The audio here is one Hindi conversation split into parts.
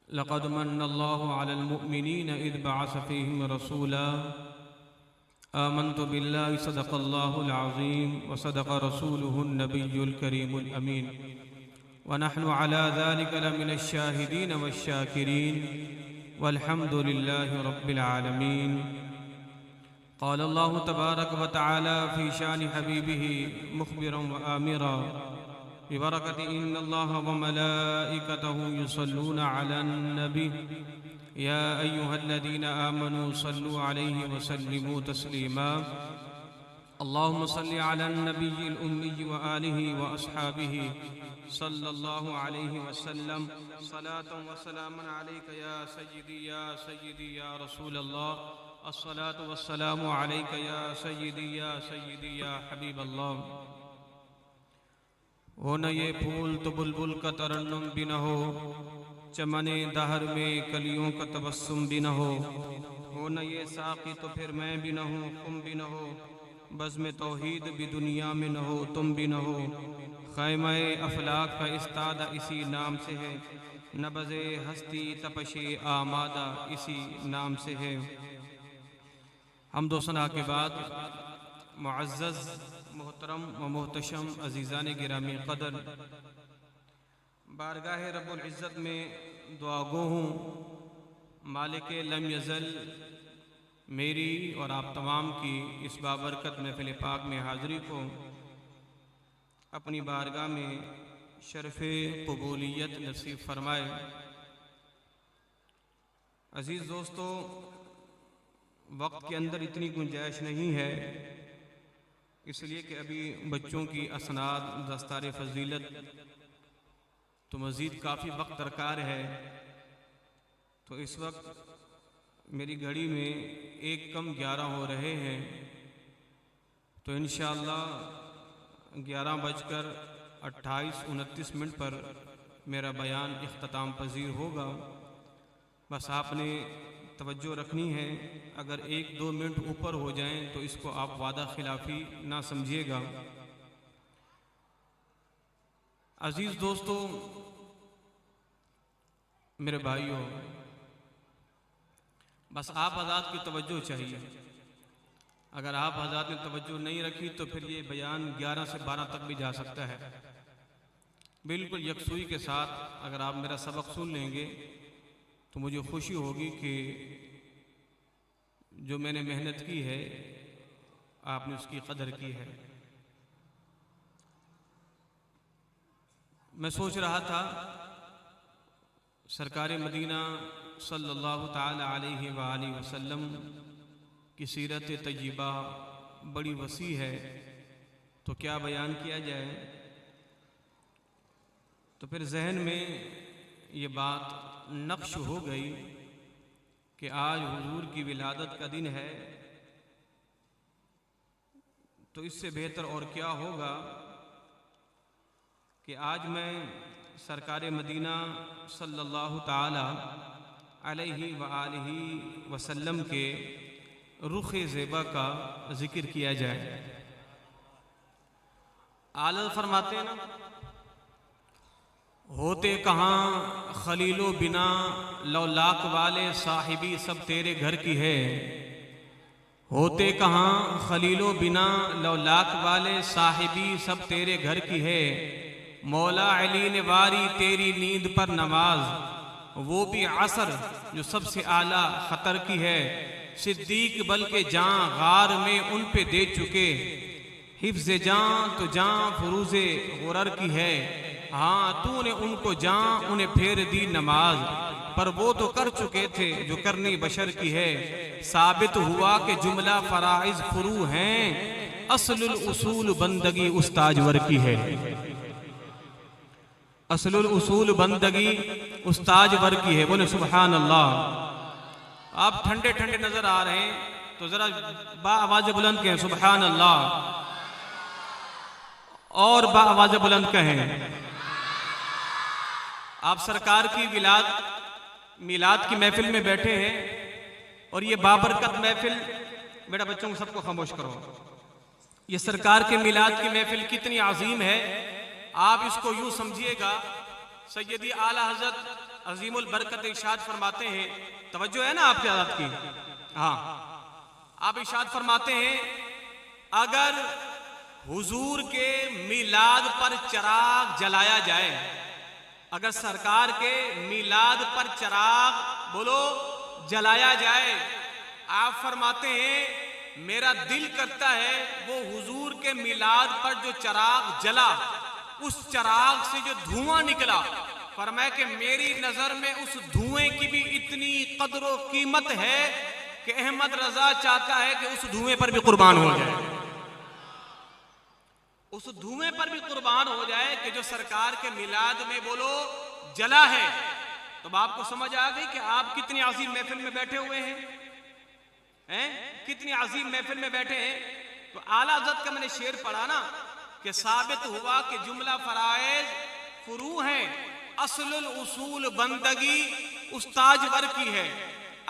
लक़द मन्नल्लाहु अलल मुअमिनीन इज़ बअस फ़ीहिम रसूला आमन्तु बिल्लाहि सदक़ल्लाहुल अज़ीम व सदक़ रसूलुहुन नबियुल करीमुल अमीन व नहनु अला ज़ालिका लमिनश शाहिदीन वश्शाकिरीन वल्हम्दुलिल्लाहि रब्बिल आलमीन। क़ाल अल्लाहु तबारक व तआला फ़ी शानि हबीबिही मुख़बिरन व आमिरा बिबरकति इन्नल्लाहा व मलाइकतहु युसल्लूना अलन नबी या अय्युहल्लज़ीना आमनू सल्लु अलैहि व सल्लिमू तस्लीमा। अल्लाहुम्मा सल्लि अलन नबिय्यिल उम्मी व आलिहि व अस्हाबिहि सल्लल्लाहु अलैहि वसल्लम सलातन व सलामन अलैका या सय्यदी या रसूलल्लाह अस्सलातु वस्सलामु अलैका या सय्यदी या हबीबल्लाह। हो न ये फूल तो बुलबुल का तरन्नुम भी न हो, चमने दहर में कलियों का तबस्सुम भी न हो न ये साक़ी तो फिर मैं भी न हूँ तुम भी न हो, बज़्म तौहीद भी दुनिया में न हो तुम भी न हो। ख़ैमे अफलाक का इस्तादा इसी नाम से है, नबज़े हस्ती तपशे आमादा इसी नाम से है। हम्दो सना के बाद मुअज़्ज़ज़ मोहतरम व मोहतशम अज़ीज़ान गिरामी क़दर बारगाह रब्बुल इज़्ज़त में दुआगो हूँ। मालिक लम यज़ल मेरी और आप तमाम की इस बाबरकत महफ़िल पाक में हाज़िरी को अपनी बारगाह में शरफ़े क़बूलियत नसीब फरमाए। अज़ीज़ दोस्तों, वक्त के अंदर इतनी गुंजाइश नहीं है, इसलिए कि अभी बच्चों की असनाद दस्तार फ़जीलत तो मज़ीद काफ़ी वक्त दरकार है। तो इस वक्त मेरी घड़ी में 1 कम 11 हो रहे हैं, तो इंशाअल्लाह 11:28-29 पर मेरा बयान इख्तिताम पज़ीर होगा। बस आपने तवज्जो रखनी है, अगर 1-2 मिनट ऊपर हो जाएं तो इसको आप वादा खिलाफ़ी ना समझिएगा। अज़ीज़ दोस्तों, मेरे भाइयों, बस आप हज़रात की तवज्जो चाहिए। अगर आप हज़रात ने तवज्जो नहीं रखी तो फिर ये बयान 11 से 12 तक भी जा सकता है। बिल्कुल यकसुई के साथ अगर आप मेरा सबक सुन लेंगे तो मुझे खुशी होगी कि जो मैंने मेहनत की है आपने उसकी कदर की है। मैं सोच रहा था सरकार मदीना सल्लल्लाहु ताला अलैहि व आलिहि वसल्लम की सीरत तय्यबा बड़ी वसी है, तो क्या बयान किया जाए। तो फिर जहन में ये बात नक्श हो गई कि आज हुजूर की विलादत का दिन है, तो इससे बेहतर और क्या होगा कि आज मैं सरकार मदीना सल्लल्लाहु ताला अलैहि व आलिहि वसल्लम के रुख़ ज़ेबा का ज़िक्र किया जाए। आला फरमाते हैं ना, होते कहाँ खलीलो बिना लौलाक वाले साहिबी सब तेरे घर की है। होते कहाँ खलीलो बिना लौलाक वाले साहिबी सब तेरे घर की है। मौला अली ने वारी तेरी नींद पर नमाज, वो भी असर जो सबसे आला ख़तर की है। सिद्दीक बल्कि जान गार में उन पे दे चुके, हिफ्ज़ जान तो जान फुरूज़े गुरर की है। हाँ तूने उनको जान उन्हें फेर दी नमाज, पर वो तो कर चुके थे जो करनी बशर की है। साबित हुआ कि जुमला फराइज फुरू हैं, असलुल उसूल बंदगी उस्ताजवर की है। असलुल उसूल बंदगी उस्ताजवर की है। बोले सुभान अल्लाह। आप ठंडे ठंडे नजर आ रहे हैं तो जरा आवाज बुलंद कहें सुभान अल्लाह, और आवाज बुलंद कहें। आप सरकार की मिलाद की महफिल में बैठे हैं और ये बाबरकत महफिल, बेटा बच्चों को सबको खामोश करो, ये सरकार के मिलाद की महफिल कितनी अजीम है। आप इसको यूं समझिएगा, सैयदी आला हजरत अजीमुल बरकत इरशाद फरमाते हैं, तवज्जो है ना आपके हज़रत की, हाँ, आप इरशाद फरमाते हैं अगर हुजूर के मिलाद पर चिराग जलाया जाए, अगर सरकार के मिलाद पर चिराग बोलो जलाया जाए, आप फरमाते हैं मेरा दिल करता है वो हुजूर के मिलाद पर जो चिराग जला, उस चिराग से जो धुआं निकला, फरमाया कि मेरी नजर में उस धुएं की भी इतनी कदर व कीमत है कि अहमद रजा चाहता है कि उस धुएं पर भी कुर्बान हो जाए, उस धुएं पर भी कुर्बान हो जाए कि जो सरकार के मिलाद में बोलो जला है। तो आपको समझ आ गई कि आप कितनी अजीम महफिल में बैठे हुए हैं, कितनी अजीम महफिल में बैठे हैं। तो आला हज़रत का मैंने शेर पढ़ा ना कि साबित हुआ कि जुमला फराइज फुरू हैं, असलुल उसूल बंदगी उस्ताज वर की है।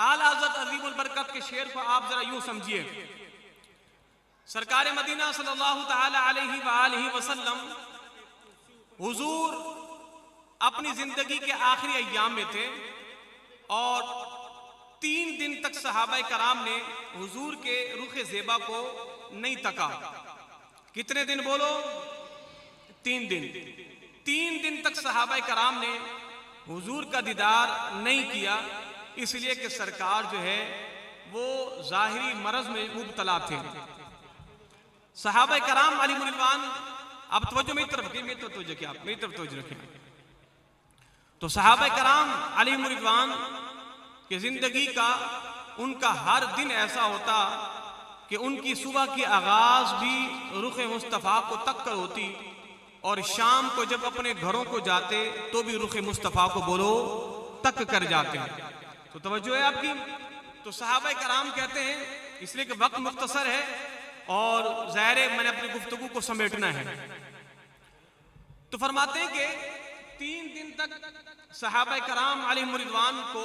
आला हज़रत अजीमुल बरकत के शेर को आप जरा यूं समझिए, सरकार मदीना सल्लल्लाहु तआला अलैहि वसल्लम हुजूर अपनी जिंदगी के आखिरी अय्याम में थे और 3 दिन तक सहाबा कराम ने हुजूर के रुख ज़ेबा को नहीं तका। कितने दिन बोलो? 3 दिन। 3 दिन तक सहाबा कराम ने हुजूर का दीदार नहीं किया, इसलिए कि सरकार जो है वो जाहिरी मरज में मुब्तला थे। सहाबा कराम अलैहिम रिज़वान, अब तवज्जो मेरी तरफ मेरी तरफ तवज्जो क्या, मेरी तरफ तवज्जो रखें। तो सहाबा कराम अलैहिम रिज़वान कि जिंदगी का उनका हर दिन ऐसा होता कि उनकी सुबह की आगाज भी रुख मुस्तफ़ा को तक कर होती और शाम को जब अपने घरों को जाते तो भी रुख मुस्तफ़ा को बोलो तक कर जाते। तो तवज्जो है आपकी। तो सहाबा कराम कहते हैं, इसलिए कि वक्त मुख्तसर है और ज़ाहिर है मैंने अपनी गुफ्तगू को समेटना है, तो फरमाते हैं कि 3 दिन तक सहाबा कराम अलैहिम रिज़वान को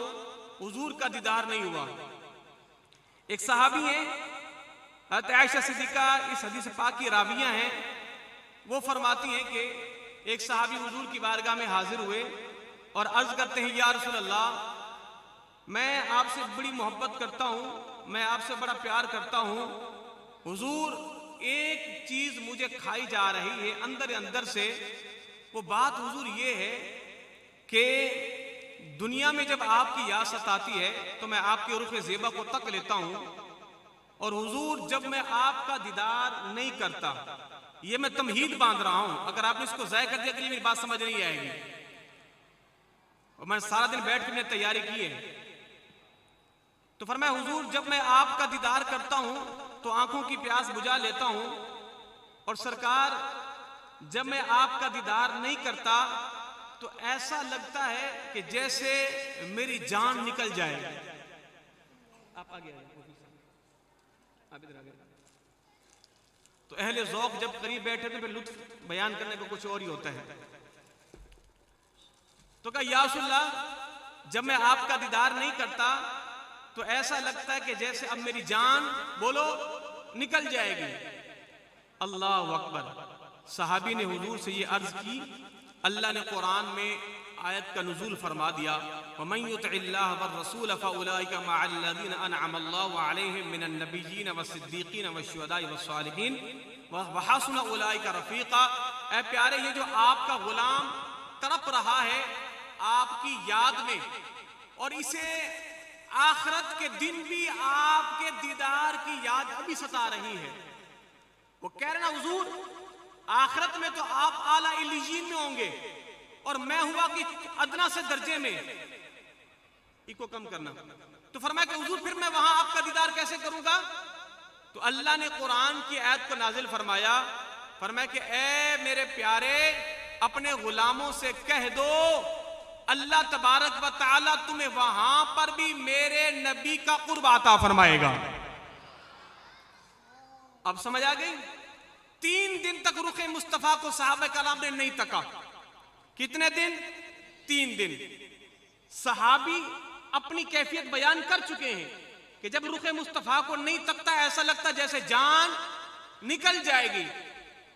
हुजूर का दीदार नहीं हुआ। एक सहाबी हैं हज़रत आयशा सिद्दीक़ा, इस हदीस पाक की रावियां हैं, वो फरमाती हैं कि एक सहाबी हुजूर की बारगाह में हाजिर हुए और अर्ज करते हैं, या रसूल अल्लाह, मैं आपसे बड़ी मोहब्बत करता हूँ, मैं आपसे बड़ा प्यार करता हूँ, हुजूर एक चीज मुझे खाई जा रही है अंदर अंदर से। वो बात हुजूर ये है कि दुनिया में जब आपकी याद सताती है तो मैं आपके रुख ज़ेबा को तक लेता हूं और हुजूर जब मैं आपका दीदार नहीं करता, ये मैं तमहीद बांध रहा हूं, अगर आपने इसको ज़ाय कर दिया कि मेरी बात समझ नहीं आएगी। और मैंने सारा दिन बैठ के मैंने तैयारी की है। तो फरमाया हुजूर जब मैं आपका दीदार करता हूं तो आंखों की प्यास बुझा लेता हूं और सरकार जब मैं आपका दीदार नहीं करता तो ऐसा लगता है कि जैसे मेरी जान निकल जाए। आप आगे आप इधर आगे। तो अहले ज़ौक़ जब करीब बैठे तो फिर लुत्फ बयान करने को कुछ और ही होता है। तो कहा या रसूल अल्लाह जब मैं आपका दीदार नहीं करता तो ऐसा लगता है कि जैसे अब मेरी जान बोलो निकल जाएगी। अल्लाह अकबर। सहाबी ने हुजूर से ये अर्ज की, अल्लाह ने कुरान में आयत का नुज़ूल फरमा दिया, वमन युतिइल्लाह वर्रसूल फउलाइका मअल्लज़ीना अनअमल्लाहु अलैहिम मिनन नबिय्यीन वस्सिद्दीक़ीन वश्शुहदाई वस्सालिहीन व हसुन उलाइका रफ़ीक़ा। ऐ प्यारे, ये जो आपका गुलाम तड़प रहा है आपकी याद में और इसे आखिरत के दिन भी आपके दीदार की याद अभी सता रही है। वो कह रहे ना हुजूर आखिरत में तो आप आला इल्लियीन में होंगे और मैं हुआ कि अदना से दर्जे में, इको कम करना। तो फरमाया कि हुजूर फिर मैं वहां आपका दीदार कैसे करूंगा? तो अल्लाह ने कुरान की आयत को नाजिल फरमाया, फरमाया कि ए मेरे प्यारे अपने गुलामों से कह दो अल्लाह तबारक व तआला तुम्हें वहां पर भी मेरे नबी का कुर्ब अता फरमाएगा। अब समझ आ गई? 3 दिन तक रुखे मुस्तफा को सहाबा कराम ने नहीं तका। कितने दिन? 3 दिन। सहाबी अपनी कैफियत बयान कर चुके हैं कि जब रुखे मुस्तफा को नहीं तकता ऐसा लगता जैसे जान निकल जाएगी।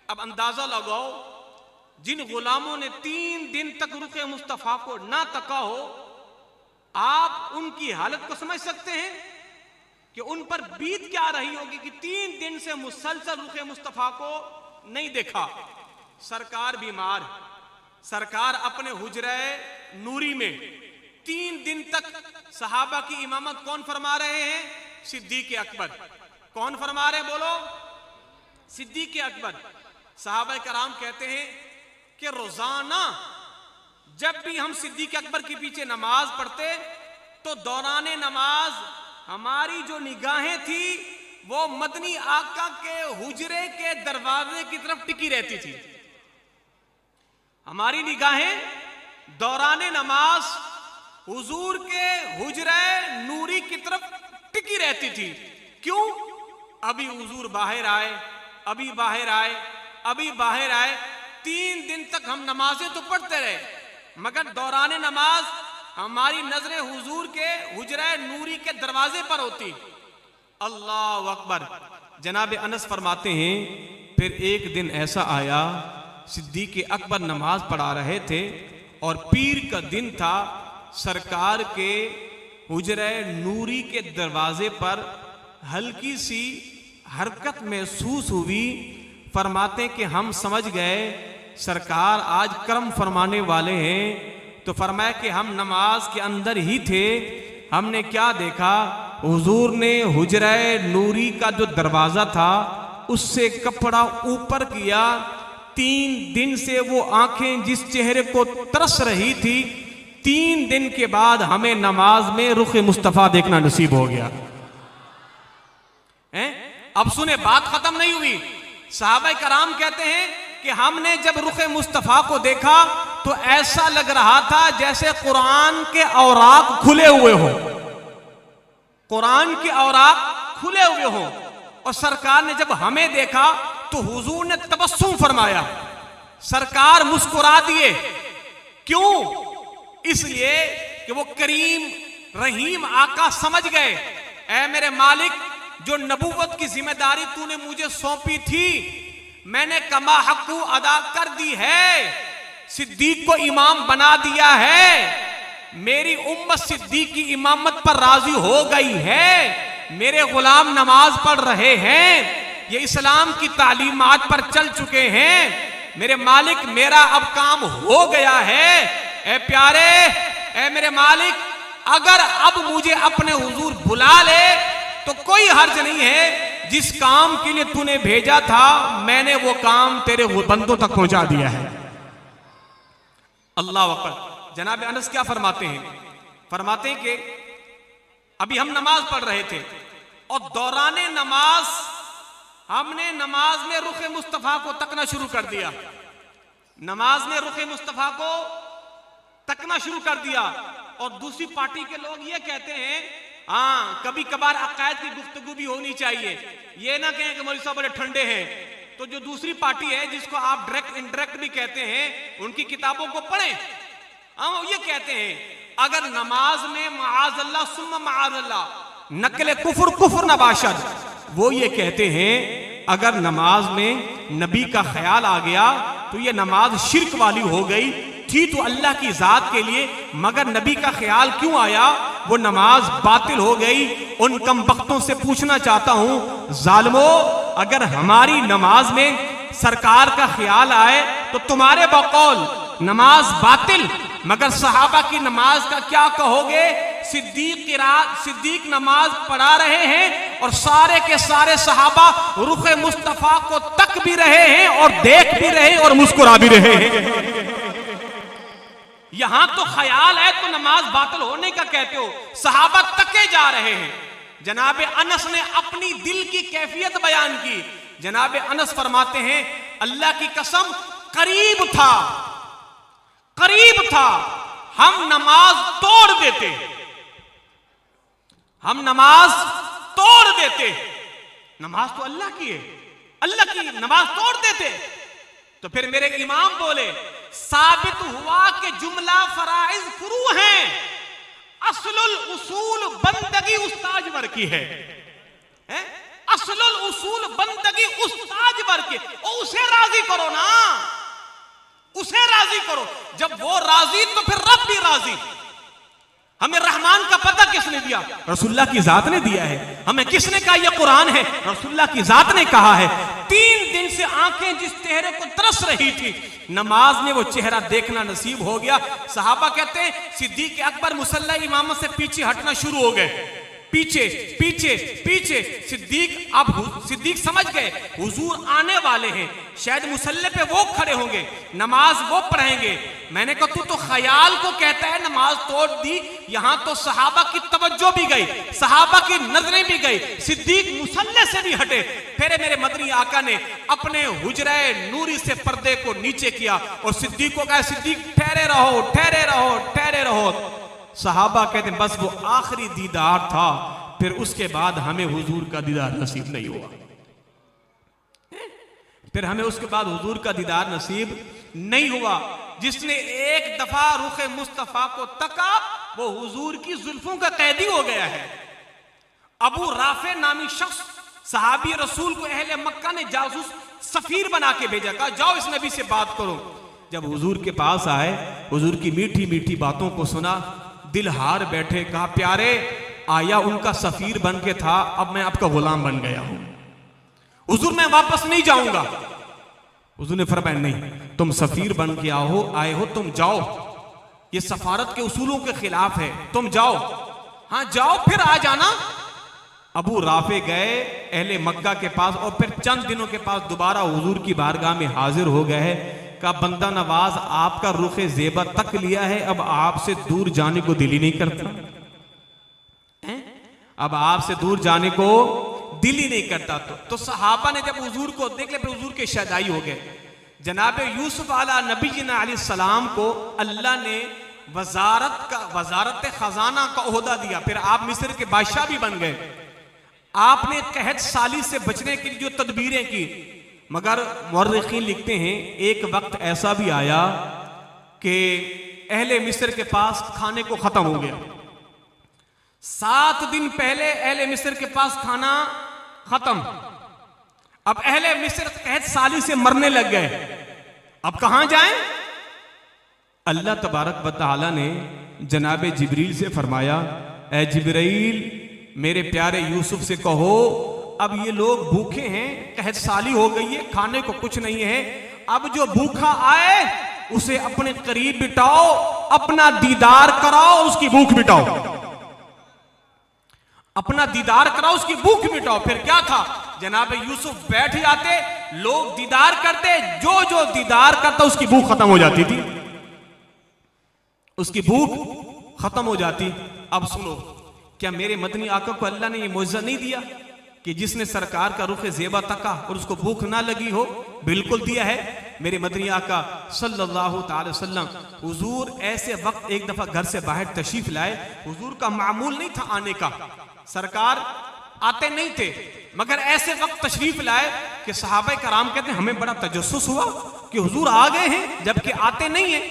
अब अंदाजा लगाओ जिन गुलामों ने 3 दिन तक रुखे मुस्तफा को ना तका हो आप उनकी हालत को समझ सकते हैं कि उन पर बीत क्या रही होगी कि 3 दिन से मुसलसल रुखे मुस्तफा को नहीं देखा। सरकार बीमार, सरकार अपने हुजरे नूरी में 3 दिन तक सहाबा की इमामत कौन फरमा रहे हैं? सिद्दीक अकबर। कौन फरमा रहे हैं बोलो? सिद्दीक अकबर। सहाबा कराम कहते हैं कि रोजाना जब भी हम सिद्दीक अकबर के पीछे नमाज पढ़ते तो दौराने नमाज हमारी जो निगाहें थी वो मदनी आका के हुजरे के दरवाजे की तरफ टिकी रहती थी। हमारी निगाहें दौराने नमाज हुजूर के हुजरे नूरी की तरफ टिकी रहती थी। क्यों? अभी हुजूर बाहर आए, अभी बाहर आए, अभी बाहर आए। 3 दिन तक हम नमाजें तो पढ़ते रहे, मगर दौराने नमाज हमारी नजरें हुजूर के हुजरे नूरी के दरवाजे पर होती। अल्लाह अकबर। जनाब अनस फरमाते हैं फिर एक दिन ऐसा आया, सिद्दीक अकबर नमाज पढ़ा रहे थे और पीर का दिन था। सरकार के हुजरे नूरी के दरवाजे पर हल्की सी हरकत महसूस हुई। फरमाते कि हम समझ गए सरकार आज कर्म फरमाने वाले हैं। तो फरमाया कि हम नमाज के अंदर ही थे, हमने क्या देखा? हुजूर ने हुजरे नूरी का जो दरवाजा था उससे कपड़ा ऊपर किया। 3 दिन से वो आंखें जिस चेहरे को तरस रही थी, 3 दिन के बाद हमें नमाज में रुख मुस्तफा देखना नसीब हो गया। अब सुने, बात खत्म नहीं हुई। सहाबा कराम कहते हैं कि हमने जब रुख मुस्तफा को देखा तो ऐसा लग रहा था जैसे कुरान के औराक खुले हुए हो, कुरान के औराक खुले हुए हो। और सरकार ने जब हमें देखा तो हुजूर ने तबस्सुम फरमाया, सरकार मुस्कुरा दिए। क्यों? इसलिए कि वो करीम रहीम आका समझ गए, ऐ मेरे मालिक, जो नबूवत की जिम्मेदारी तूने मुझे सौंपी थी मैंने कमा हक्कू अदा कर दी है, सिद्दीक को इमाम बना दिया है, मेरी उम्मत सिद्दीक की इमामत पर राजी हो गई है, मेरे गुलाम नमाज पढ़ रहे हैं, ये इस्लाम की तालीमात पर चल चुके हैं, मेरे मालिक मेरा अब काम हो गया है। ए प्यारे, ए मेरे मालिक, अगर अब मुझे अपने हुजूर बुला ले तो कोई हर्ज नहीं है। जिस काम के लिए तूने भेजा था मैंने वो काम तेरे बंदों तक पहुंचा दिया है। अल्लाह अकबर। जनाब अनस क्या फरमाते हैं? फरमाते हैं कि अभी हम नमाज पढ़ रहे थे और दौराने नमाज हमने नमाज में रुख मुस्तफा को तकना शुरू कर दिया। नमाज में रुख मुस्तफा को तकना शुरू कर दिया। और दूसरी पार्टी के लोग ये कहते हैं, हाँ कभी कभार अकायद की गुफ्तगू भी होनी चाहिए, ये ना कहें कि मौलवी साहब बड़े ठंडे हैं। तो जो दूसरी पार्टी है जिसको आप डायरेक्ट इनडायरेक्ट भी कहते हैं, उनकी किताबों को पढ़ें। हम ये कहते हैं अगर नमाज में माअज़ल्लाह सुम्मा माअज़ल्लाह नकले कुफर कुफर नबाशद, वो ये कहते हैं अगर नमाज में नबी का ख्याल आ गया तो ये नमाज शिर्क वाली हो गई। थी तो अल्लाह की जात के लिए, मगर नबी का ख्याल क्यों आया, वो नमाज बातिल हो गई। उन कम वक्तों से पूछना चाहता हूं, जालिमो, अगर हमारी नमाज में सरकार का ख्याल आए तो तुम्हारे बकौल नमाज बातिल, मगर सहाबा की नमाज का क्या कहोगे? सिद्दीक नमाज पढ़ा रहे हैं और सारे के सारे सहाबा रुख मुस्तफा को तक भी रहे हैं और देख भी रहे हैं और मुस्कुरा भी रहे हैं। यहां तो ख्याल है तो नमाज बातिल होने का कहते हो, सहाबा तके जा रहे हैं। जनाब अनस ने अपनी दिल की कैफियत बयान की। जनाब अनस फरमाते हैं अल्लाह की कसम करीब था हम नमाज तोड़ देते, हम नमाज तोड़ देते। नमाज तो अल्लाह की है, अल्लाह की नमाज तोड़ देते। तो फिर मेरे इमाम बोले साबित हुआ कि जुमला फराइज फुरू हैं, असलुल उसूल बंदगी उस्ताद वर की है। असलुल उसूल बंदगी उस्ताद वर की, उसे राजी करो ना, उसे राजी करो। जब वो राजी तो फिर रब भी राजी। हमें रहमान कुरान का पता किसने दिया? रसूलुल्लाह की जात ने दिया है। हमें किसने कहा यह कुरान है? रसूलुल्लाह की जात ने कहा है। 3 दिन से आंखें जिस चेहरे को तरस रही थी, नमाज में वो चेहरा देखना नसीब हो गया। सहाबा कहते हैं सिद्दीक अकबर मुसल्ला इमामत से पीछे हटना शुरू हो गए, पीछे पीछे पीछे। सिद्दीक समझ गए हुजूर आने वाले हैं, शायद मुसल्ले पे वो खड़े होंगे, नमाज वो पढ़ेंगे। मैंने कहा तू तो ख्याल को कहता है नमाज तोड़ दी। यहां तो सहाबा की तवज्जो भी गई, सहाबा की नजरें भी गई। सिद्दीक मुसल्ले से भी हटे। फिर मेरे मदनी आका ने अपने हुजरे नूरी से पर्दे को नीचे किया और सिद्दीक को कहा सिद्दीक ठहरे रहो, ठहरे रहो, ठहरे रहो। सहाबा कहते हैं बस वो आखिरी दीदार था, फिर उसके बाद हमें हुजूर का दीदार नसीब नहीं हुआ। फिर हमें उसके बाद हुजूर का दीदार नसीब नहीं हुआ। जिसने एक दफा रुखे मुस्तफा को तका वो हुजूर की जुल्फों का कैदी हो गया है। अबू राफे नामी शख्स सहाबी रसूल को अहले मक्का ने जासूस सफीर बना के भेजा, कहा जाओ इस नबी से बात करो। जब हुजूर के पास आए, हुजूर की मीठी मीठी बातों को सुना, दिल हार बैठे। कहा प्यारे आया उनका सफीर बन के था, अब मैं आपका गुलाम बन गया हूं। हुजूर मैं वापस नहीं जाऊंगा। हुजूर ने फरमाया नहीं, तुम सफीर बन के आए हो, तुम जाओ, ये सफारत के उसूलों के खिलाफ है, तुम जाओ। हाँ जाओ, फिर आ जाना। अबू राफे गए अहले मक्का के पास और फिर चंद दिनों के पास दोबारा हुजूर की बारगाह में हाजिर हो गए। का बंदा नवाज आपका रुखे ज़ेबा तक लिया है, अब आपसे दूर जाने को दिल ही नहीं करता। अब आपसे दूर जाने को दिल ही नहीं करता। तो सहाबा ने जब हुजूर को देख लिया, फिर हुजूर के शदाई हो गए। जनाब यूसुफ आला नबी अलैहिस्सलाम को अल्लाह ने वजारत खजाना का ओहदा दिया। फिर आप मिस्र के बादशाह भी बन गए। आपने कहत साली से बचने की जो तदबीरें की, मगर मुअर्रिखीन लिखते हैं एक वक्त ऐसा भी आया कि अहले मिस्र के पास खाने को खत्म हो गया। 7 दिन पहले अहले मिस्र के पास खाना खत्म। अब अहले मिस्र कहत साली से मरने लग गए। अब कहां जाएं? अल्लाह तबारक व तआला ने जनाब जिब्रील से फरमाया, ए जिब्रील मेरे प्यारे यूसुफ से कहो अब ये लोग भूखे हैं, कहत साली हो गई है, खाने को कुछ नहीं है। अब जो भूखा आए उसे अपने करीब बिठाओ, अपना दीदार कराओ, उसकी भूख मिटाओ। अपना दीदार कराओ, उसकी भूख मिटाओ। फिर क्या था, जनाब यूसुफ बैठ जाते, लोग दीदार करते, जो जो दीदार करता उसकी भूख खत्म हो जाती थी, उसकी भूख खत्म हो जाती। अब सुनो, क्या मेरे मदनी आका को अल्लाह ने ये मौजज़ा नहीं दिया कि जिसने सरकार का रुख ज़ेबा तका और उसको भूख ना लगी हो? बिल्कुल दिया है। मेरे मदनी आका सल्लल्लाहु अलैहि वसल्लम हुजूर ऐसे वक्त एक दफा घर से बाहर तशरीफ लाए। हुजूर का मामूल नहीं था आने का, सरकार आते नहीं थे, मगर ऐसे वक्त तशरीफ लाए कि सहाबा कराम कहते हैं हमें बड़ा तजस्सुस हुआ कि हुजूर आ गए हैं जबकि आते नहीं हैं।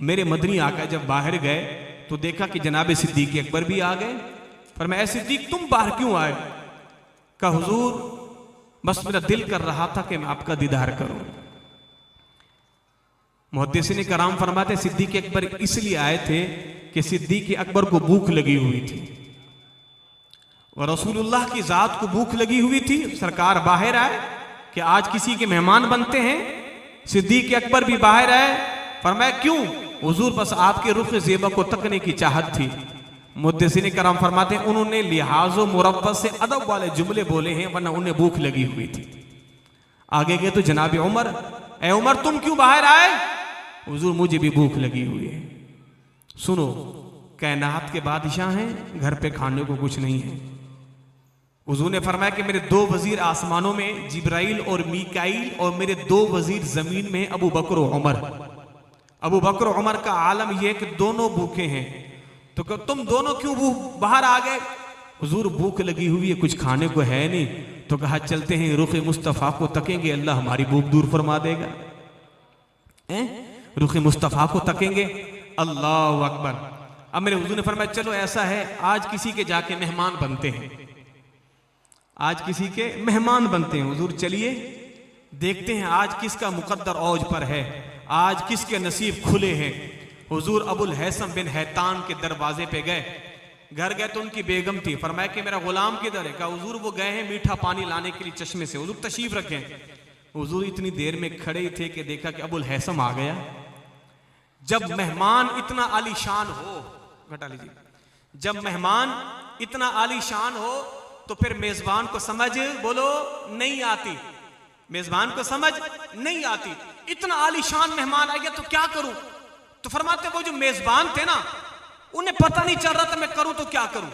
मेरे मदनी आका जब बाहर गए तो देखा कि जनाब सिद्दीक अकबर भी आ गए। पर मैं सिद्दीक तुम बाहर क्यों आए? का हुजूर बस मेरा दिल कर रहा था कि मैं आपका दीदार करूं। मुहद्दिसीन कराम फरमाते सिद्दीक अकबर इसलिए आए थे कि सिद्दीक अकबर को भूख लगी हुई थी और रसूलुल्लाह की जात को भूख लगी हुई थी। सरकार बाहर आए कि आज किसी के मेहमान बनते हैं। सिद्दीक अकबर भी बाहर आए। फरमाया क्यों? हुजूर बस आपके रुख ज़ेबा को तकने की चाहत थी। मुहद्दिसीन कराम फरमाते हैं उन्होंने लिहाज़ो मुरब्बत से अदब वाले जुमले बोले हैं, वरना उन्हें भूख लगी हुई थी। आगे गए तो जनाब उमर, ए उमर तुम क्यों बाहर आए? हुजूर मुझे भी भूख लगी हुई है। सुनो, कायनात के बादशाह हैं, घर पे खाने को कुछ नहीं है। हुजूर ने फरमाया कि मेरे 2 वजीर आसमानों में जिब्राइल और मीकाइल और मेरे 2 वजीर जमीन में अबू बकर और उमर। अबू बकर और उमर का आलम यह कि दोनों भूखे हैं। तो तुम दोनों क्यों बाहर आ गए? हुजूर भूख लगी हुई है, कुछ खाने को है नहीं। तो कहा चलते हैं रुख मुस्तफ़ा को तकेंगे, अल्लाह हमारी भूख दूर फरमा देगा। रुख मुस्तफ़ा को तकेंगे, अल्लाह अकबर। अब मेरे हुजूर ने फरमाया चलो ऐसा है आज किसी के जाके मेहमान बनते हैं, आज किसी के मेहमान बनते हैं। हुजूर चलिए देखते हैं आज किसका मुकद्दर औज पर है, आज किसके नसीब खुले हैं। हुजूर अबुल हैसम बिन हैतान के दरवाजे पे गए। घर गए तो उनकी बेगम थी, फरमाया कि मेरा गुलाम किधर है? कहा हुजूर वो गए हैं मीठा पानी लाने के लिए चश्मे से, हुजूर तशरीफ रखें। हुजूर इतनी देर में खड़े ही थे कि देखा कि अबुल हैसम आ गया। जब मेहमान इतना आलीशान हो, घटा लीजिए, जब मेहमान इतना आलीशान हो तो फिर मेजबान को समझ बोलो नहीं आती, मेजबान को समझ नहीं आती। इतना आलीशान मेहमान आ गया तो क्या करूं? तो फरमाते वो जो मेजबान थे ना, उन्हें पता नहीं चल रहा था मैं करूं तो क्या करूं।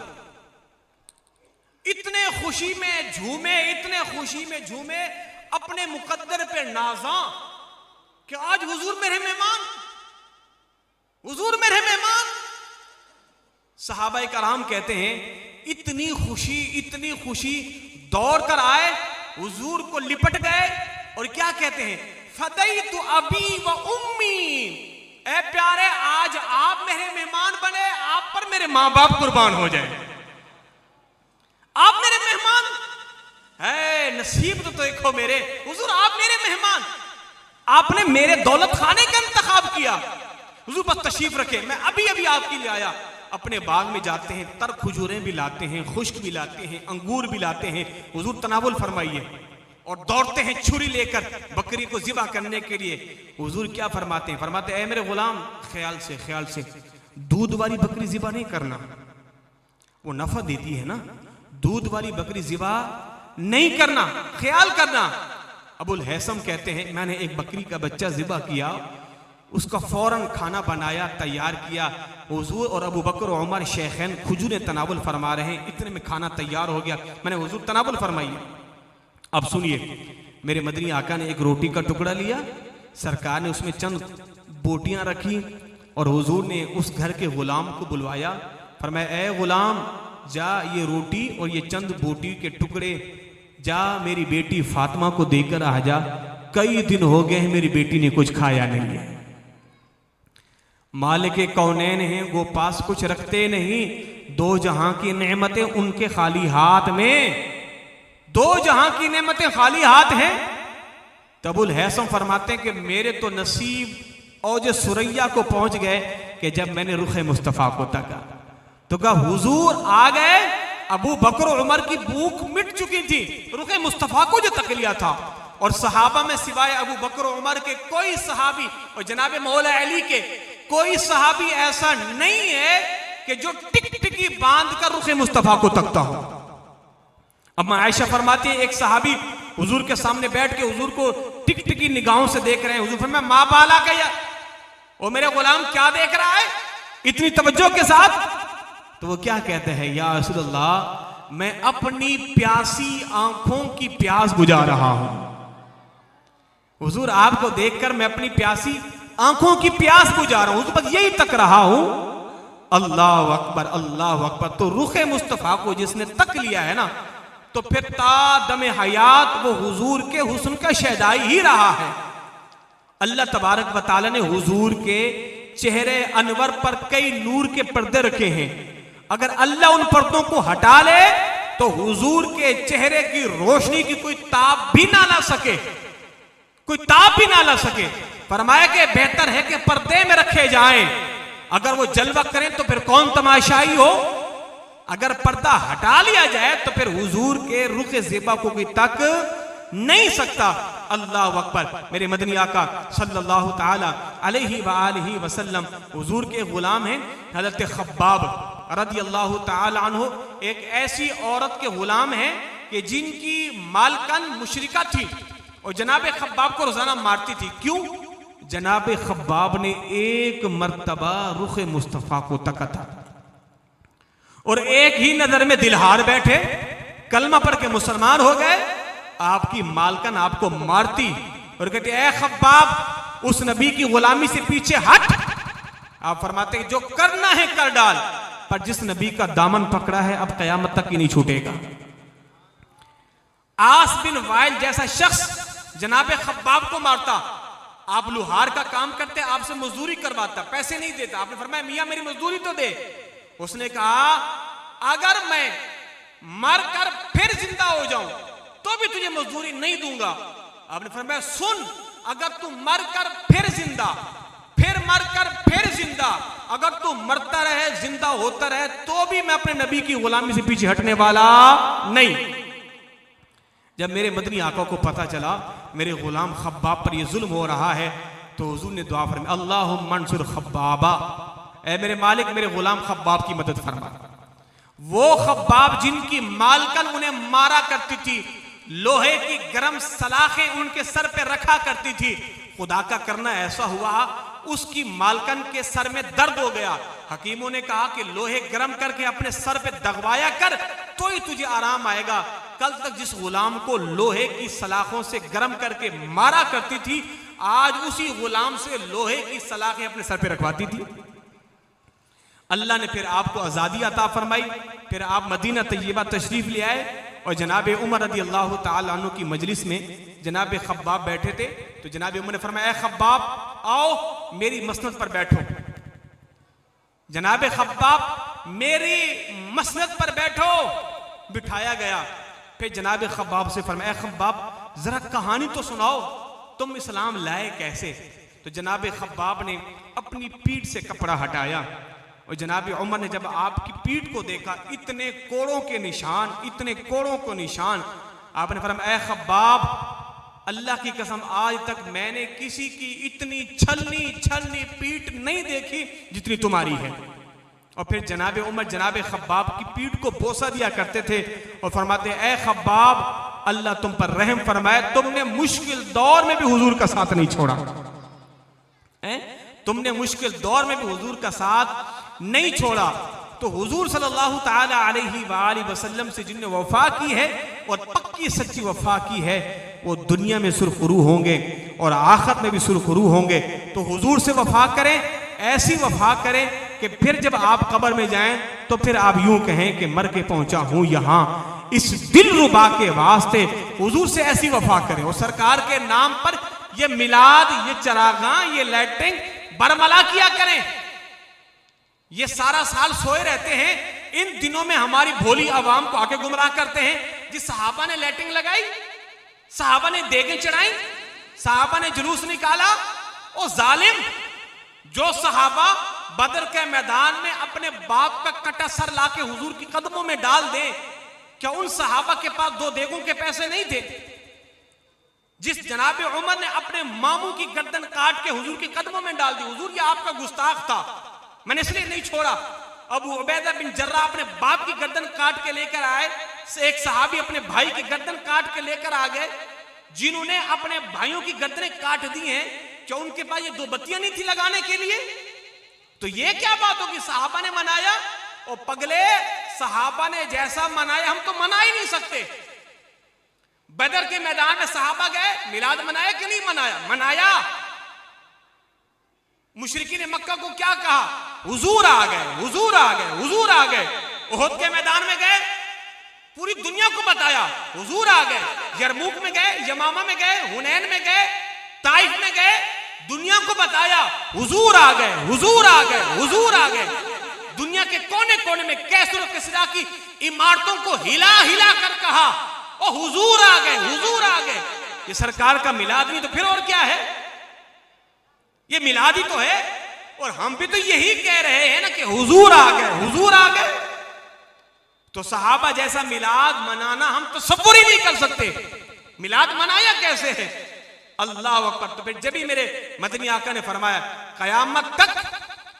इतने खुशी में झूमे, इतने खुशी में झूमे, अपने मुकद्दर पे नाज़ा कि आज हुजूर मेरे मेहमान, हुजूर मेरे मेहमान। सहाबाए कराम कहते हैं इतनी खुशी दौड़ कर आए, हुजूर को लिपट गए और क्या कहते हैं, फदैतु अबी व उम्मी, ऐ प्यारे आज आप मेरे मेहमान बने, आप पर मेरे मां बाप कुर्बान हो जाए, आप मेरे मेहमान है। नसीब तो देखो मेरे हुजूर, आप मेरे मेहमान, आपने मेरे दौलत खाने का इंतखाब किया। हुजूर बस तशरीफ रखे, मैं अभी अभी आपके लिए आया। अपने बाग में जाते हैं, तर खजूरें भी लाते हैं, खुश्क भी लाते हैं, अंगूर भी लाते हैं, हुजूर तनावुल फरमाइए। और दौड़ते हैं छुरी लेकर बकरी को ज़िबा करने के लिए। हुजूर क्या फरमाते हैं? फरमाते हैं ऐ मेरे गुलाम, ख्याल से दूध वाली बकरी ज़िबा नहीं करना, वो नफा देती है ना, दूध वाली बकरी ज़िबा नहीं करना, ख्याल करना। अबुल हैसम कहते हैं मैंने एक बकरी का बच्चा ज़िबा किया, उसका फौरन खाना बनाया, तैयार किया। हुजूर और अबू बकर और उमर शेखैन खजूरें तनावुल फरमा रहे हैं, इतने में खाना तैयार हो गया। मैंने हुजूर तनावुल फरमाइए। अब सुनिए, मेरे मदनी आका ने एक रोटी का टुकड़ा लिया, सरकार ने उसमें चंद बोटियां रखी और हुजूर ने उस घर के गुलाम को बुलवाया। फरमाया ऐ गुलाम, जा ये रोटी और ये चंद बोटी के टुकड़े जा मेरी बेटी फातिमा को देकर आ जा, कई दिन हो गए हैं मेरी बेटी ने कुछ खाया नहीं है। मालिक कौनैन हैं, वो पास कुछ रखते नहीं, दो जहां की नेमतें उनके खाली हाथ में, दो जहां की नेमतें खाली हाथ हैं। तबुल हैसम फरमाते हैं कि मेरे तो नसीब औज सुरैया को पहुंच गए कि जब मैंने रुख मुस्तफ़ा को तका तो कहा हुजूर आ गए। अबू बकर और उमर की भूख मिट चुकी थी, रुख मुस्तफ़ा को जो तक लिया था। और सहाबा में सिवाय अबू बकर और उमर के कोई सहाबी और जनाब मौला अली के कोई सहाबी ऐसा नहीं है कि जो टिकटिकी बांध कर रुख मुस्तफ़ा को तकता हो। अब आयशा फरमाती है एक सहाबी हुजूर के सामने बैठ के हुजूर को टिकटिकी निगाहों से देख रहे हैं। हुजूर फरमाया मां बाला का ओ मेरे गुलाम क्या देख रहा है इतनी तवज्जो के साथ? तो वो क्या कहते हैं, या रसूलल्लाह मैं अपनी प्यासी आंखों की प्यास बुझा रहा हूं। हुजूर आपको देखकर मैं अपनी प्यासी आंखों की प्यास बुझा रहा हूं, बस यही तक रहा हूं। अल्लाह अकबर, अल्लाह अकबर। तो रुख मुस्तफ़ा को जिसने तक लिया है ना, तो फिर ता दम हयात वो हुजूर के हुस्न का शहदाई ही रहा है। अल्लाह तबारक व तआला ने हुजूर के चेहरे अनवर पर कई नूर के पर्दे रखे हैं। अगर अल्लाह उन पर्दों को हटा ले तो हुजूर के चेहरे की रोशनी की कोई ताप भी ना ला सके, कोई ताप भी ना ला सके। फरमाया कि बेहतर है कि पर्दे में रखे जाएं, अगर वो जलवा करें तो फिर कौन तमाशाई हो। अगर पर्दा हटा लिया जाए तो फिर हुजूर के रुख ज़िबा को कोई तक नहीं सकता। अल्लाह अकबर। मेरे मदनी आका सल्लल्लाहु ताला अलैहि व आलिहि वसल्लम हुजूर के गुलाम हैं। हज़रत खब्बाब रज़ी अल्लाहु ताला अन्हु एक ऐसी औरत के गुलाम हैं कि जिनकी मालकन मुशरिका थी और जनाब खब्बाब को रोजाना मारती थी। क्यों? जनाब खब्बाब ने एक मर्तबा रुख मुस्तफ़ा को तका था और एक ही नजर में दिलहार बैठे, कलमा पढ़ के मुसलमान हो गए। आपकी मालकन आपको मारती और कहती ऐ खब्बाब उस नबी की गुलामी से पीछे हट। आप फरमाते जो करना है कर डाल, पर जिस नबी का दामन पकड़ा है अब कयामत तक ही नहीं छूटेगा। आस बिन वाइल जैसा शख्स जनाब खब्बाब को मारता। आप लुहार का काम करते, आपसे मजदूरी करवाता, पैसे नहीं देता। आपने फरमाया मियां मेरी मजदूरी तो दे। उसने कहा अगर मैं मर कर फिर जिंदा हो जाऊं तो भी तुझे मजदूरी नहीं दूंगा। आपने फरमाया सुन, अगर तू मर कर फिर जिंदा फिर मरकर फिर जिंदा, अगर तू मरता रहे जिंदा होता रहे तो भी मैं अपने नबी की गुलामी से पीछे हटने वाला नहीं। जब मेरे मदनी आका को पता चला मेरे गुलाम खब्बाब पर यह जुल्म हो रहा है तो हुजूर ने दुआ फरमाई, अल्लाहुम्मा मंसुर खब्बाबा, ऐ मेरे मालिक मेरे गुलाम खब्बाब की मदद फरमा। वो खब्बाब जिनकी मालकन उन्हें मारा करती थी, लोहे की गरम सलाखें उनके सर पे रखा करती थी, खुदा का करना ऐसा हुआ उसकी मालकन के सर में दर्द हो गया। हकीमों ने कहा कि लोहे गरम करके अपने सर पे दगवाया कर तो ही तुझे आराम आएगा। कल तक जिस गुलाम को लोहे की सलाखों से गरम करके मारा करती थी, आज उसी गुलाम से लोहे की सलाखें अपने सर पे रखवाती थी। अल्लाह ने फिर आपको आज़ादी अता फरमाई। फिर आप मदीना तैयबा तशरीफ ले आए और जनाब उमर रदी अल्लाह तआला अन्हु की मजलिस में जनाब खब्बाब बैठे थे। तो जनाब उमर ने फरमाया, खब्बाब आओ मेरी मसनद पर बैठो। जनाब खब्बाब मेरी मसनद पर बैठो, बिठाया गया। फिर जनाब खब्बाब से फरमाया, खब्बाब जरा कहानी तो सुनाओ, तुम इस्लाम लाए कैसे? तो जनाब खब्बाब ने अपनी पीठ से कपड़ा हटाया और जनाब उमर ने जब आपकी पीठ को देखा, इतने कोड़ों के निशान, इतने कोड़ों को निशान, आपने फरमाया, ऐ खब्बाब अल्लाह की कसम आज तक मैंने किसी की इतनी छलनी छलनी पीठ नहीं देखी जितनी तुम्हारी है। और फिर जनाब उमर जनाब खब्बाब की पीठ को बोसा दिया करते थे और फरमाते, ऐ खब्बाब अल्लाह तुम पर रहम फरमाए, तुमने मुश्किल दौर में भी हुजूर का साथ नहीं छोड़ा, तुमने मुश्किल दौर में भी हुजूर का साथ नहीं छोड़ा। तो हुजूर सल्लल्लाहु ताला अलैहि वसल्लम से जिनने वफा की है और पक्की सच्ची वफा की है, वो दुनिया में सुरखरू होंगे और आखिरत में भी सुरखरू होंगे। तो हुजूर से वफा करें, ऐसी वफा करें कि फिर जब आप कब्र में जाएं तो फिर आप यूं कहें कि मर के पहुंचा हूं यहां इस दिल रुबा के वास्ते। हुजूर से ऐसी वफा करें और सरकार के नाम पर ये मिलाद, ये चरागां, ये लाइटिंग बरमला किया करें। ये सारा साल सोए रहते हैं, इन दिनों में हमारी भोली आवाम को आके गुमराह करते हैं। जिस सहाबा ने लाइटिंग लगाई, सहाबा ने देगें चढ़ाई, सहाबा ने जुलूस निकाला, ओ जालिम जो सहाबा बदर के मैदान में अपने बाप का कटा सर लाके हुजूर की कदमों में डाल दे, क्या उन सहाबा के पास 2 देगों के पैसे नहीं थे? जिस जनाब उमर ने अपने मामू की गर्दन काट के हुजूर की कदमों में डाल दी, हुजूर ये आपका गुस्ताख था, मैंने इसलिए नहीं छोड़ा। अबू उबैदा बिन जर्रा अपने बाप की गर्दन काट के लेकर आए, एक सहाबी अपने भाई की गर्दन काट के लेकर आ गए, जिन्होंने अपने भाइयों की गर्दनें काट दी हैं, क्या उनके पास ये 2 बत्तियां नहीं थी लगाने के लिए? तो ये क्या बात होगी? सहाबा ने मनाया, और पगले सहाबा ने जैसा मनाया हम तो मना ही नहीं सकते। बदर के मैदान में सहाबा गए, मिलाद मनाया कि नहीं मनाया? मनाया। मुशरिकीन ने मक्का को क्या कहा? हुजूर आ गए, हुजूर आ गए, हुजूर आ गए। उहद के मैदान में गए, पूरी दुनिया को बताया हुजूर आ गए। यरमुक में गए, यमामा में गए, हुनैन में गए, ताइफ में गए, दुनिया को बताया हुजूर आ गए, हुजूर आ गए, हुजूर आ गए। दुनिया के कोने कोने में कैसर और किसरा की इमारतों को हिला हिला कर कहा, ओ हुजूर आ गए, हुजूर आ गए। ये सरकार का मिलाद नहीं तो फिर और क्या है? ये मिलाद ही तो है। और हम भी तो यही कह रहे हैं ना कि हुजूर आ गए, हुजूर आ गए। तो सहाबा जैसा मिलाद मनाना हम तसव्वुर ही नहीं कर सकते। मिलाद मनाया कैसे है? अल्लाह अकबर। तो फिर जब ही मेरे मदनी आका ने फरमाया, कयामत तक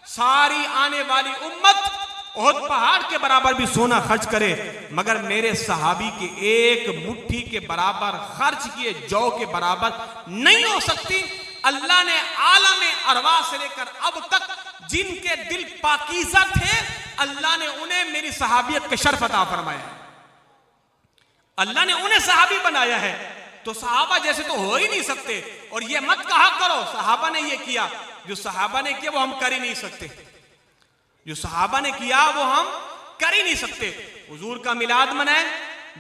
सारी आने वाली उम्मत उहद पहाड़ के बराबर भी सोना खर्च करे, मगर मेरे सहाबी के एक मुट्ठी के बराबर खर्च किए जौ के बराबर नहीं हो सकती। अल्लाह ने आलम अरवा से लेकर अब तक जिनके दिल पाकीज़ा थे, अल्लाह ने उन्हें मेरी सहाबियत का शर्फ अता फरमाया। अल्लाह ने उन्हें सहाबी बनाया है। तो सहाबा जैसे तो हो ही नहीं सकते। और ये मत कहा करो सहाबा ने ये किया, जो सहाबा ने किया वो हम कर ही नहीं सकते। जो सहाबा ने किया वो हम कर ही नहीं सकते। हुजूर का मिलाद मनाए,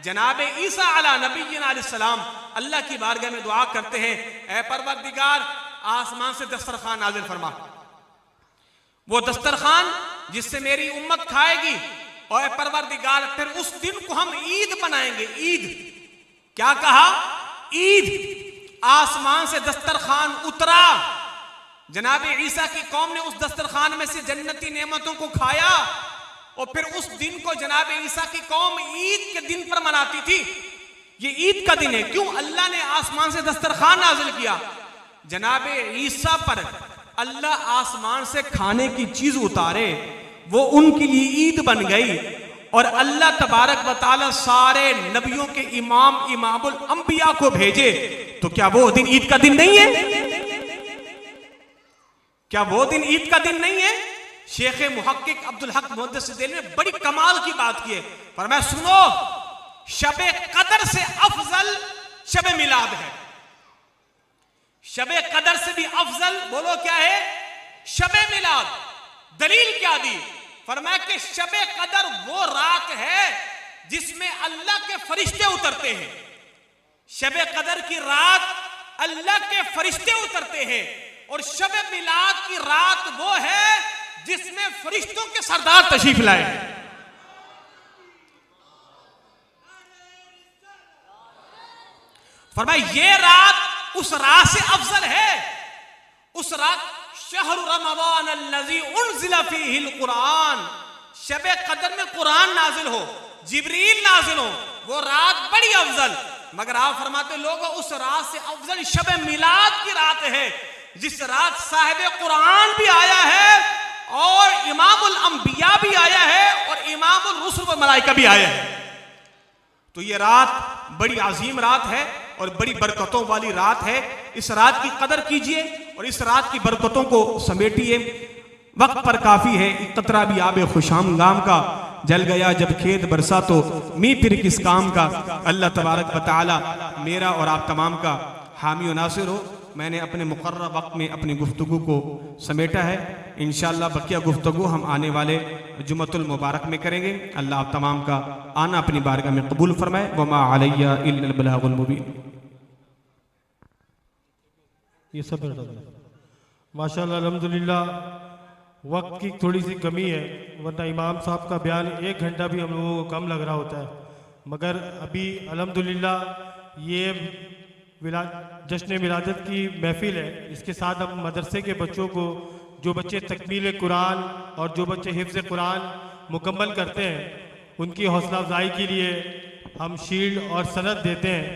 जनाब ईसा अला नबीना अलैहिस्सलाम अल्लाह की बारगाह में दुआ करते हैं, ऐ परवरदिगार आसमान से दस्तरखान नाज़िल फरमा, वो दस्तरखान जिससे मेरी उम्मत खाएगी। और ऐ परवरदिगार फिर उस दिन को हम ईद बनाएंगे। ईद क्या कहा? ईद। आसमान से दस्तरखान उतरा, जनाब ईसा की कौम ने उस दस्तरखान में से जन्नती नेमतों को खाया और फिर उस दिन को जनाब ईसा की कौम ईद के दिन पर मनाती थी। ये ईद का दिन है, क्यों? अल्लाह ने आसमान से दस्तरखान नाजिल किया। जनाब ईसा पर अल्लाह आसमान से खाने की चीज उतारे, वो उनके लिए ईद बन गई। और अल्लाह तबारक व तआला सारे नबियों के इमाम इमामुल अंबिया को भेजे, तो क्या वो दिन ईद का दिन नहीं है? क्या वो दिन ईद का दिन नहीं है? शेख मुहक्किक अब्दुल हक मुहद्दिस ने बड़ी कमाल की बात की है, पर मैं सुनो, शबे कदर से अफजल शबे मिलाद है। शबे कदर से भी अफजल बोलो क्या है? शबे मिलाद। दलील क्या दी? फरमाया कि शबे कदर वो रात है जिसमें अल्लाह के फरिश्ते उतरते हैं। शबे कदर की रात अल्लाह के फरिश्ते उतरते हैं, और शबे मिलाद की रात वो है जिसमें फरिश्तों के सरदार तशरीफ लाए। फरमाया ये रात उस रात से अफजल है। उस रात शहर रमज़ान अल्लज़ी उनज़िला फ़ीहिल कुरान, शबे कदर में कुरान नाजिल हो, जिब्रील नाजिल हो, वो रात बड़ी अफजल। मगर आप फरमाते लोगों, उस रात से अफजल शबे मिलाद की रात है, जिस रात साहिब कुरान भी आया है और इमामुल अंबिया भी आया है और इमामुल रुसूल व मलाइका भी आया है। तो ये रात बड़ी अजीम रात है और बड़ी बरकतों वाली रात है। इस रात की कदर कीजिए और इस रात की बरकतों को समेटिए। वक्त पर काफी है, कतरा भी आबे खुशाम गाम का, जल गया जब खेत बरसा तो मी फिर किस काम का। अल्लाह तबारक व तआला मेरा और आप तमाम का हामी और नासिर हो। मैंने अपने मुकर्रर वक्त में अपनी गुफ्तगू को समेटा है। इंशाअल्लाह बकिया गुफ्तगू हम आने वाले जुमतुल मुबारक में करेंगे। अल्लाह आप तमाम का आना अपनी बारगाह में कबूल फरमाए। वमा अलैया इल्लल बलागुल मुबीन। ये सब माशाअल्लाह अल्हम्दुलिल्लाह। वक्त की थोड़ी सी कमी है, वरना इमाम साहब का बयान 1 घंटा भी हम लोगों को कम लग रहा होता है। मगर अभी अल्हम्दुलिल्लाह ये जश्न मिलादत की महफिल है। इसके साथ हम मदरसे के बच्चों को, जो बच्चे तकमील कुरान और जो बच्चे हिफ्ज़ कुरान मुकम्मल करते हैं, उनकी हौसला अफजाई के लिए हम शील्ड और सनद देते हैं,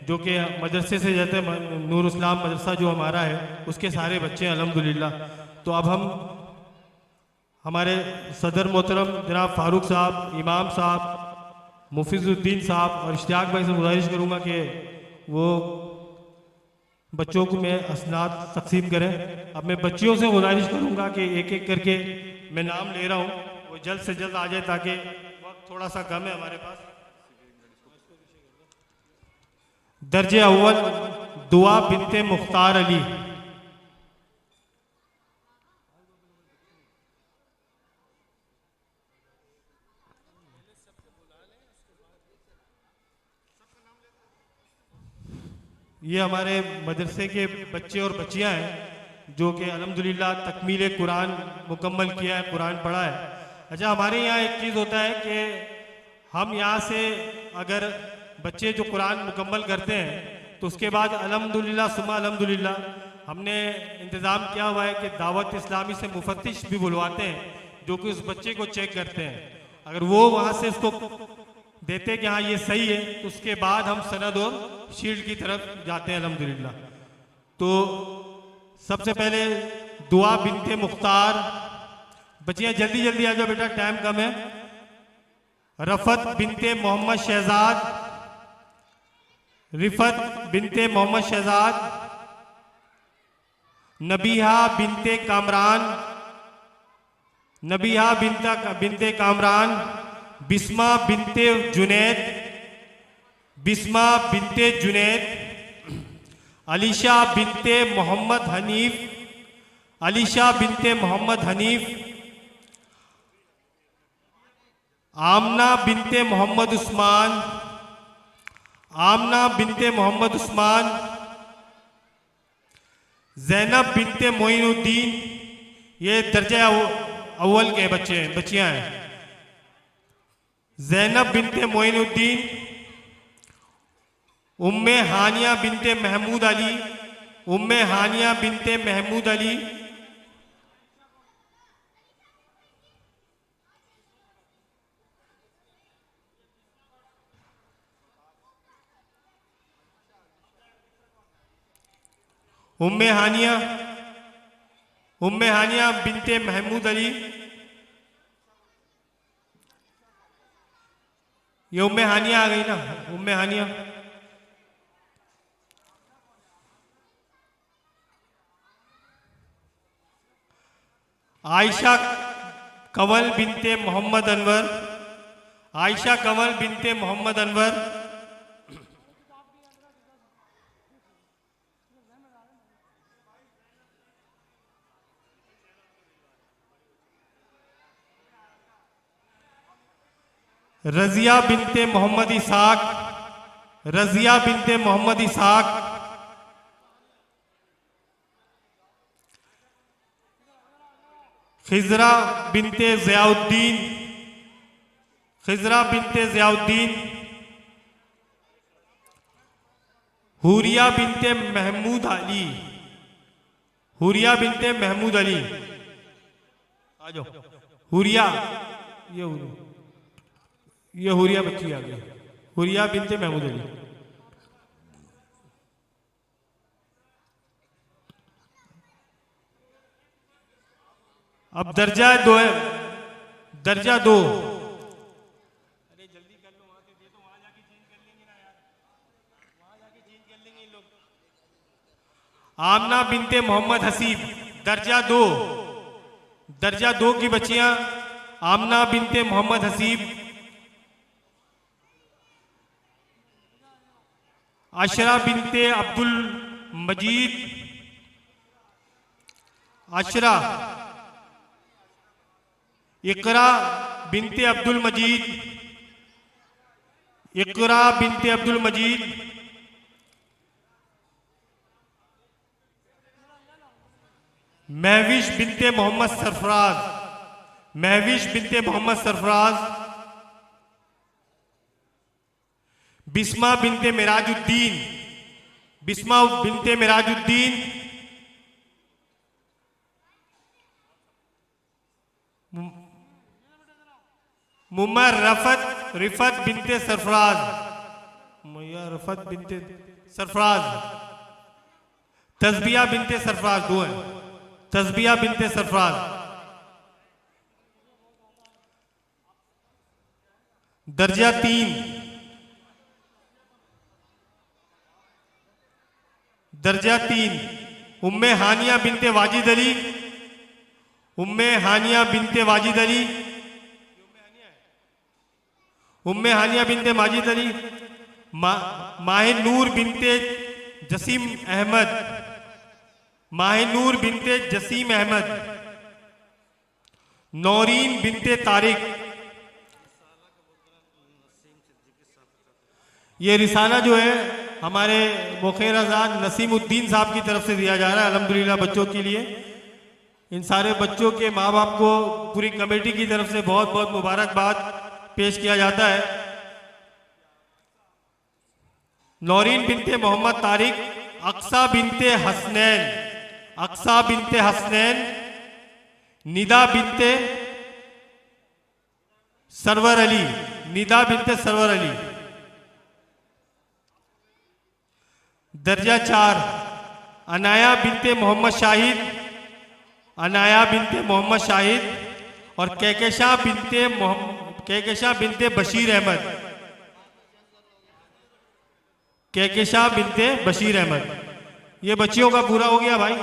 जो कि मदरसे से जाते हैं। नूर इस्लाम मदरसा जो हमारा है, उसके सारे बच्चे हैं अल्हम्दुलिल्लाह। तो अब हम हमारे सदर मोहतरम जनाब फारूक साहब, इमाम साहब, मुफिजुद्दीन साहब और इश्तियाक भाई से गुजारिश करूँगा कि वो बच्चों को मैं असनाद तकसीम करें। अब मैं बच्चियों से गुजारिश करूँगा कि एक एक करके मैं नाम ले रहा हूँ, वो जल्द से जल्द आ जाए, ताकि वक्त थोड़ा सा कम है हमारे पास। दर्जे अव्वल दुआ बिनते मुख्तार अली। ये हमारे मदरसे के बच्चे और बच्चियां हैं जो कि अल्हम्दुलिल्लाह तकमील कुरान मुकम्मल किया है, कुरान पढ़ा है। अच्छा, हमारे यहाँ एक चीज़ होता है कि हम यहाँ से अगर बच्चे जो कुरान मुकम्मल करते हैं तो उसके बाद अल्हम्दुलिल्लाह सुम्मा अल्हम्दुलिल्लाह हमने इंतज़ाम किया हुआ है कि दावत इस्लामी से मुफत्तिश भी बुलवाते हैं, जो कि उस बच्चे को चेक करते हैं। अगर वो वहाँ से उसको देते कि हाँ ये सही है, तो उसके बाद हम सनद और शील्ड की तरफ जाते हैं अल्हम्दुलिल्लाह। तो सबसे पहले दुआ बिनते मुख्तार। बच्चियाँ जल्दी जल्दी आ जाओ बेटा, टाइम कम है। रफत बिनते मोहम्मद शहजाद, रिफत बिनते मोहम्मद शहजाद, नबीहा बिनते कामरान, नबीहा बिनते कामरान, बिस्मा बिनते जुनैद, बिस्मा बिनते जुनैद, अलीशा बिनते मोहम्मद हनीफ, अलीशा बिनते मोहम्मद हनीफ, आमना बिनते मोहम्मद उस्मान, आमना बिनते मोहम्मद उस्मान, जैनब बिनते मोइनुद्दीन। ये दर्जा अव्वल के बच्चे हैं, बच्चियां हैं। जैनब बिनते मोइनुद्दीन, उम्मे हानिया बिनते महमूद अली, उम्मे हानिया बिनते महमूद अली, उम्मे हानिया बिनते महमूद अली। ये उम्मे हानिया आ गई ना, उम्मे हानिया। आयशा कंवल बिनते मोहम्मद अनवर। आयशा कंवल बिनते मोहम्मद अनवर। रजिया बिनते मोहम्मद इसाक। रजिया बिनते मोहम्मद इसाक। खिजरा बिनते ज़ियाउद्दीन। खिजरा बिनते ज़ियाउद्दीन। हुरिया बिनते महमूद अली। हुरिया बिनते महमूद अली। आ जाओ। हुरिया, ये हुरिया बच्ची आ गई। हुरिया बिनते महमूद अली। अब दर्जा 2 है, दर्जा 2। अरे जल्दी कर लो, वहां से दे दो, वहां जाके चेंज कर लेंगे ना यार, वहां जाके चेंज कर लेंगे लोग। आमना बिनते मोहम्मद हसीब, दर्जा 2। दर्जा 2 की बच्चियां आमना बिनते मोहम्मद हसीब। अशरा बिनते अब्दुल मजीद। अशरा। इकरा बिनते अब्दुल मजीद। इकरा बिनते अब्दुल मजीद। महविश बिनते मोहम्मद सरफराज। महविश बिनते मोहम्मद सरफराज। बिस्मा बिनते मिराजुद्दीन। बिस्मा बिनते मिराजुद्दीन। मुमर रिफत बिनते सरफराज। मैया रफत बिनते सरफराज। तस्बिया बिनते सरफराज, 2 है। तस्बिया बिनते सरफराज। दर्जा 3। दर्जा 3 उम्मे हानिया बिनते वाजिद अली। उम्मे हानिया बिनते वाजिद अली। उम्मे हानिया बिनते माजिद अली। माहे नूर बिनते जसीम अहमद। माहे नूर बिनते जसीम अहमद। नौरीन बिनते तारिक। ये रिसाला जो है हमारे मुखिर आजाद नसीमुद्दीन साहब की तरफ से दिया जा रहा है अल्हम्दुलिल्लाह बच्चों के लिए। इन सारे बच्चों के माँ बाप को पूरी कमेटी की तरफ से बहुत बहुत मुबारकबाद पेश किया जाता है। नौरीन बिनते मोहम्मद तारिक। अक्सा बिनते हसनैन। अक्सा बिनते हसनैन। निदा बिनते सरवर अली। निदा बिनते सरवर अली। दर्जा 4 अनाया बिनते मोहम्मद शाहिद। अनाया बिनते मोहम्मद शाहिद और कहकशा बिनते बशीर अहमद। कहकशा बिनते बशीर अहमद। ये बच्चियों का पूरा हो गया भाई।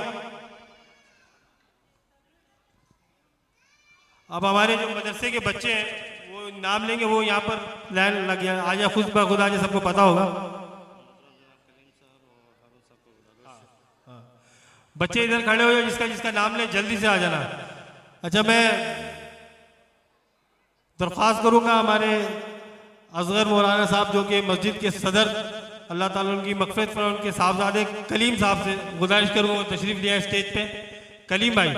अब हमारे जो मदरसे के बच्चे हैं वो नाम लेंगे, वो यहाँ पर लाइन लग गया। आजा खुद ब खुद आजा, सबको पता होगा। बच्चे इधर खड़े हो जाओ, जिसका जिसका नाम ले जल्दी से आ जाना। अच्छा, मैं दरख्वास्त करूंगा हमारे असगर मौलाना साहब जो कि मस्जिद के सदर, अल्लाह ताला उनकी मग़फ़िरत फरमाए, उनके साहबजादे कलीम साहब से गुजारिश करूंगा तशरीफ लिया स्टेज पे। कलीम भाई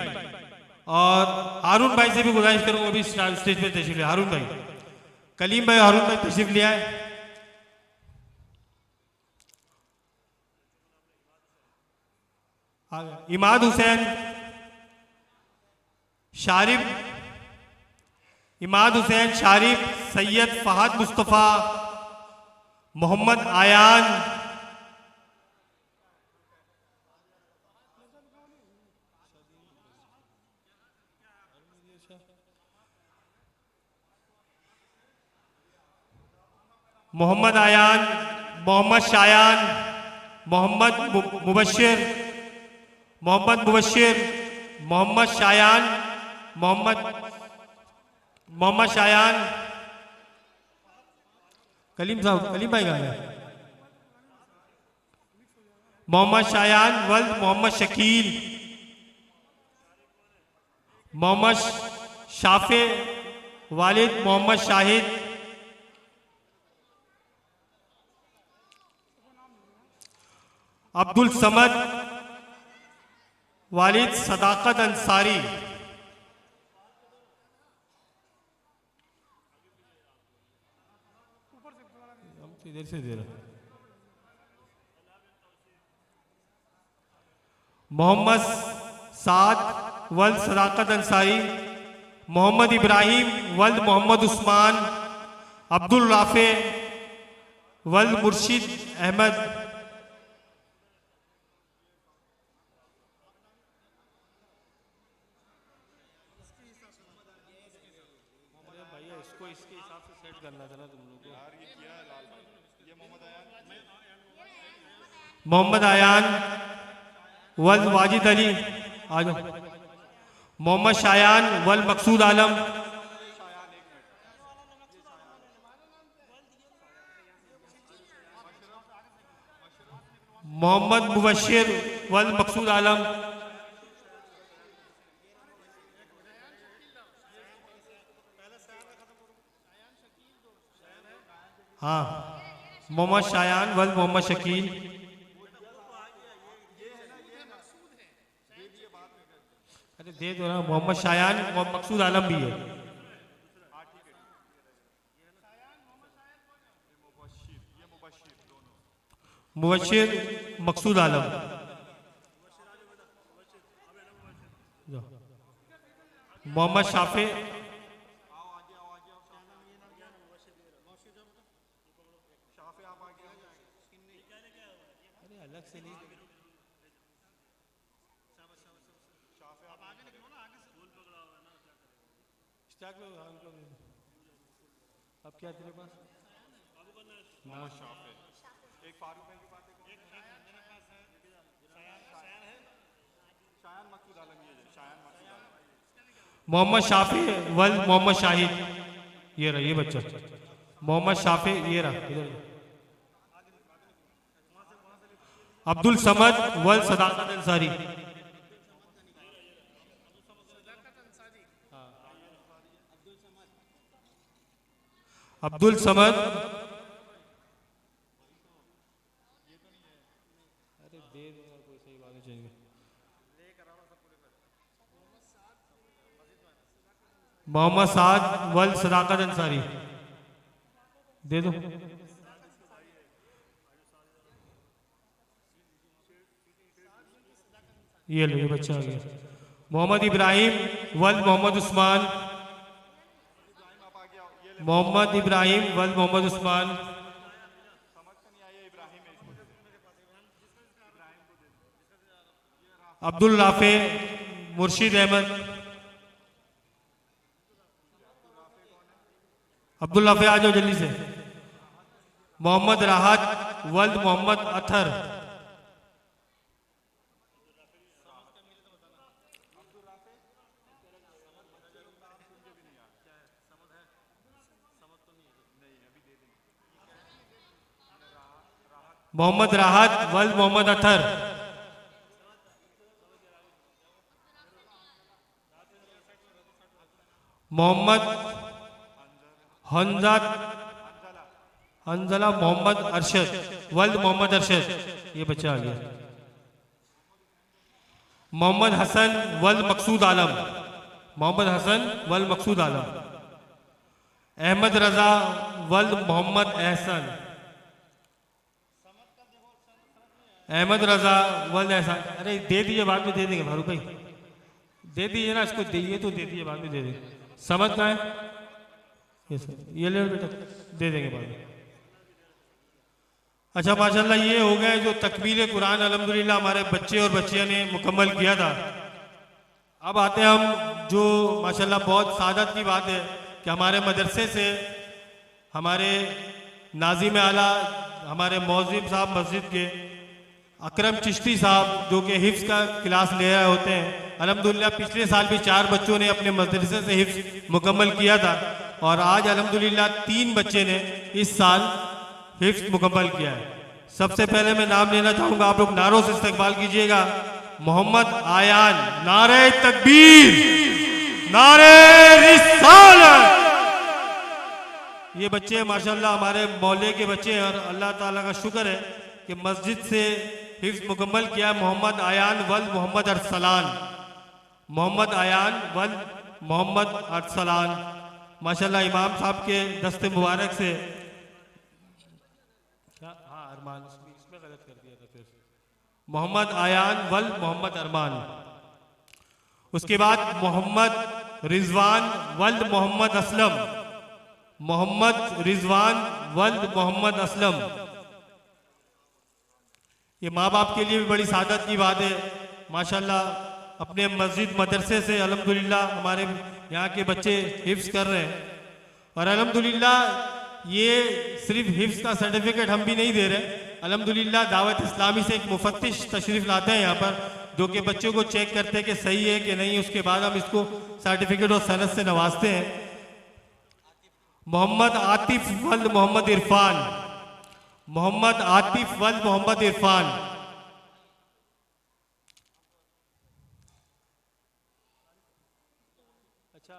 और हारून भाई से भी गुजारिश करूंगा अभी स्टेज पे तशरीफ लिया। हारून भाई, कलीम भाई, हारून भाई तशरीफ लिया है। इमाद हुसैन शारिफ। इमाद हुसैन शारिफ। सैयद फहद मुस्तफ़ा। मोहम्मद आयान। मोहम्मद आयान, मोहम्मद शायान, मोहम्मद मुबशिर, मोहम्मद मुबशिर, मोहम्मद शायान, मोहम्मद शायान, कलीम साहब, कलीम भाई कहाँ है? मोहम्मद शायान वल्द मोहम्मद शकील, मोहम्मद शाफे वालिद मोहम्मद शाहिद, अब्दुल समद वालिद सदाकत अंसारी, इधर से दे रहा, मोहम्मद साद वल्द सदाकत अंसारी, मोहम्मद इब्राहिम वल्द मोहम्मद उस्मान, अब्दुल राफे वल्द मुर्शिद अहमद, इसके हिसाब से सेट करना था ना तुम लोग को। मोहम्मद आयान वल्द वाजिद अली, आ जाओ। मोहम्मद शायान वल्द मकसूद आलम, मोहम्मद मुबशिर वल्द मकसूद आलम, हाँ, मोहम्मद शायान वल्द मोहम्मद शकील, अरे दे दो ना, मोहम्मद शायान मकसूद आलम भी है, मुबशिर मकसूद आलम, मोहम्मद शाफे, अलग से नहीं, अब क्या तेरे पास? एक फारूक भाई की बात है, शायान मकसूद आलम, ये शायान मकसूद आलम, मोहम्मद शाफे वल्द मोहम्मद शाहिद, ये रहा ये बच्चा, मोहम्मद शाफे, ये रहा इधर, अब्दुल समद वल्द सदाकत अंसारी, अब्दुल समद, अरे दे दो यार, कोई सही बात नहीं चाहिए, मोहम्मद साद वल्द सदाकत अंसारी, दे दो, ये लो, ये बच्चा आ गया, मोहम्मद इब्राहिम वल्द मोहम्मद उस्मान, मोहम्मद इब्राहिम वल्द मोहम्मद उस्मान, अब्दुल राफे मुर्शिद अहमद, अब्दुल राफे आ जाओ जल्दी से, मोहम्मद राहत वल्द मोहम्मद अथर, मोहम्मद राहत वल्द मोहम्मद अथर, मोहम्मद हंजला मोहम्मद अरशद वल्द मोहम्मद अरशद, ये बच्चा आ गया, मोहम्मद हसन वल्द मकसूद आलम, मोहम्मद हसन वल्द मकसूद आलम, अहमद रजा वल्द मोहम्मद एहसन, अहमद रजा वल्द एहसन, अरे दे दीजिए, बाद में दे देंगे फारूक भाई, दे दीजिए ना, इसको दीजिए तो दे दीजिए, बाद में दे देंगे, समझ का है ये ले बेटा, दे देंगे बाद में। अच्छा माशाल्लाह, ये हो गए जो तकमील कुरान अल्हम्दुलिल्लाह हमारे बच्चे और बच्चियां ने मुकम्मल किया था। अब आते हैं हम, जो माशाल्लाह बहुत सादत की बात है कि हमारे मदरसे से हमारे नाज़िम आला हमारे मौज़िम साहब मस्जिद के अकरम चिश्ती साहब जो कि हिफ्ज़ का क्लास ले रहे होते हैं। अल्हम्दुलिल्लाह पिछले साल भी 4 बच्चों ने अपने मदरसे से हिफ्ज़ मुकम्मल किया था और आज अल्हम्दुलिल्लाह 3 बच्चे ने इस साल हिफ्ज़ मुकम्मल किया है। सबसे पहले मैं नाम लेना चाहूँगा, आप लोग नारों से इस्तकबाल कीजिएगा। मोहम्मद आयान, नारे तकबीर, नारे रिसालत। ये बच्चे माशाल्लाह हमारे मोहल्ले के बच्चे हैं और अल्लाह ताला का शुक्र है कि मस्जिद से हिफ्ज़ मुकम्मल किया। मोहम्मद आयान वल मोहम्मद अरसलान, मोहम्मद आयान वल मोहम्मद अरसलान। माशाल्लाह इमाम साहब के दस्ते मुबारक से इसमें गलत कर दिया था फिर मोहम्मद आयान वल मोहम्मद अरमान। उसके बाद मोहम्मद रिजवान वल्द मोहम्मद असलम, मोहम्मद रिजवान वल्द मोहम्मद असलम। ये माँ बाप के लिए भी बड़ी सादत की बात है। माशाल्लाह अपने मस्जिद मदरसे से अल्हम्दुलिल्लाह हमारे यहाँ के बच्चे हिफ्ज़ कर रहे हैं और अल्हम्दुलिल्लाह ये सिर्फ हिफ्ज़ का सर्टिफिकेट हम भी नहीं दे रहे। अल्हम्दुलिल्लाह दावत इस्लामी से एक मुफत्तिश तशरीफ़ लाते हैं यहाँ पर जो कि बच्चों को चेक करते हैं कि सही है कि नहीं, उसके बाद हम इसको सर्टिफिकेट और सनद से नवाजते हैं। मोहम्मद आतिफ वल्द मोहम्मद इरफान, मोहम्मद आतिफ वल्द मोहम्मद इरफान। अच्छा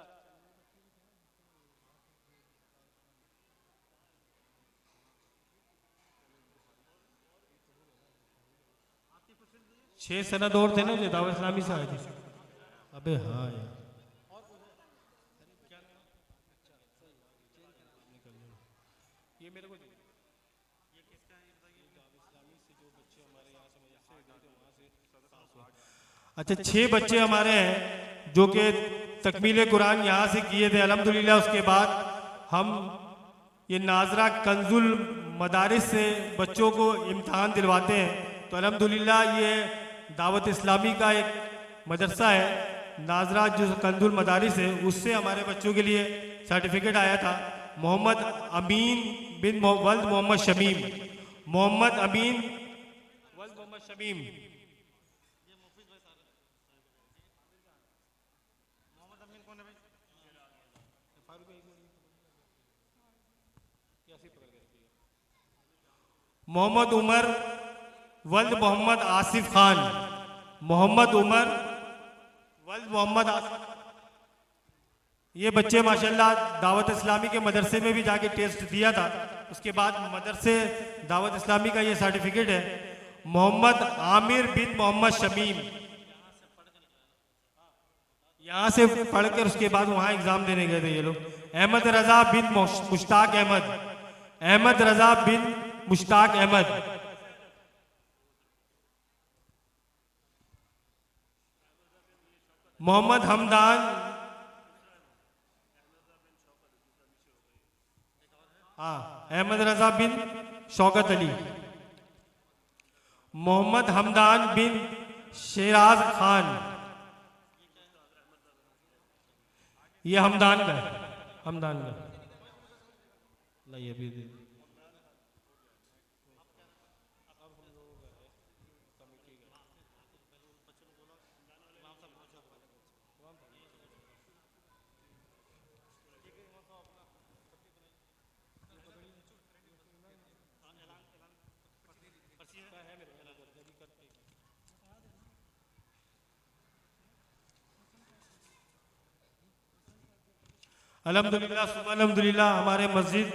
6 सनद और थे ना जो दावत इस्लामी से आए थे। अबे हाँ यार, ये मेरे को अच्छा 6 बच्चे हमारे हैं जो कि तकमील कुरान यहाँ से किए थे अल्हम्दुलिल्लाह। उसके बाद हम ये नाजरा कंजुल मदारिस से बच्चों को इम्तहान दिलवाते हैं। तो अल्हम्दुलिल्लाह ये दावत इस्लामी का एक मदरसा है नाजरा जो कंजुल मदारिस है, उससे हमारे बच्चों के लिए सर्टिफिकेट आया था। मोहम्मद अमीन बिन वल्द मोहम्मद शमीम, मोहम्मद अमीन वल्द मोहम्मद शमीम। मोहम्मद उमर वल्द मोहम्मद आसिफ खान, मोहम्मद उमर वल्द मोहम्मद आसिफ। ये बच्चे माशाल्लाह दावत इस्लामी के मदरसे में भी जाके टेस्ट दिया था, उसके बाद मदरसे दावत इस्लामी का ये सर्टिफिकेट है। मोहम्मद आमिर बिन मोहम्मद शमीम, यहाँ से पढ़कर उसके बाद वहाँ एग्जाम देने गए थे ये लोग। अहमद रजा बिन मुश्ताक अहमद, अहमद रजा बिन मुश्ताक अहमद। मोहम्मद हमदान, हाँ अहमद रजा बिन शौकत अली। मोहम्मद हमदान बिन शेराज खान, ये हमदान का है, हमदान का नहीं अभी अल्हम्दुलिल्लाह हमारे मस्जिद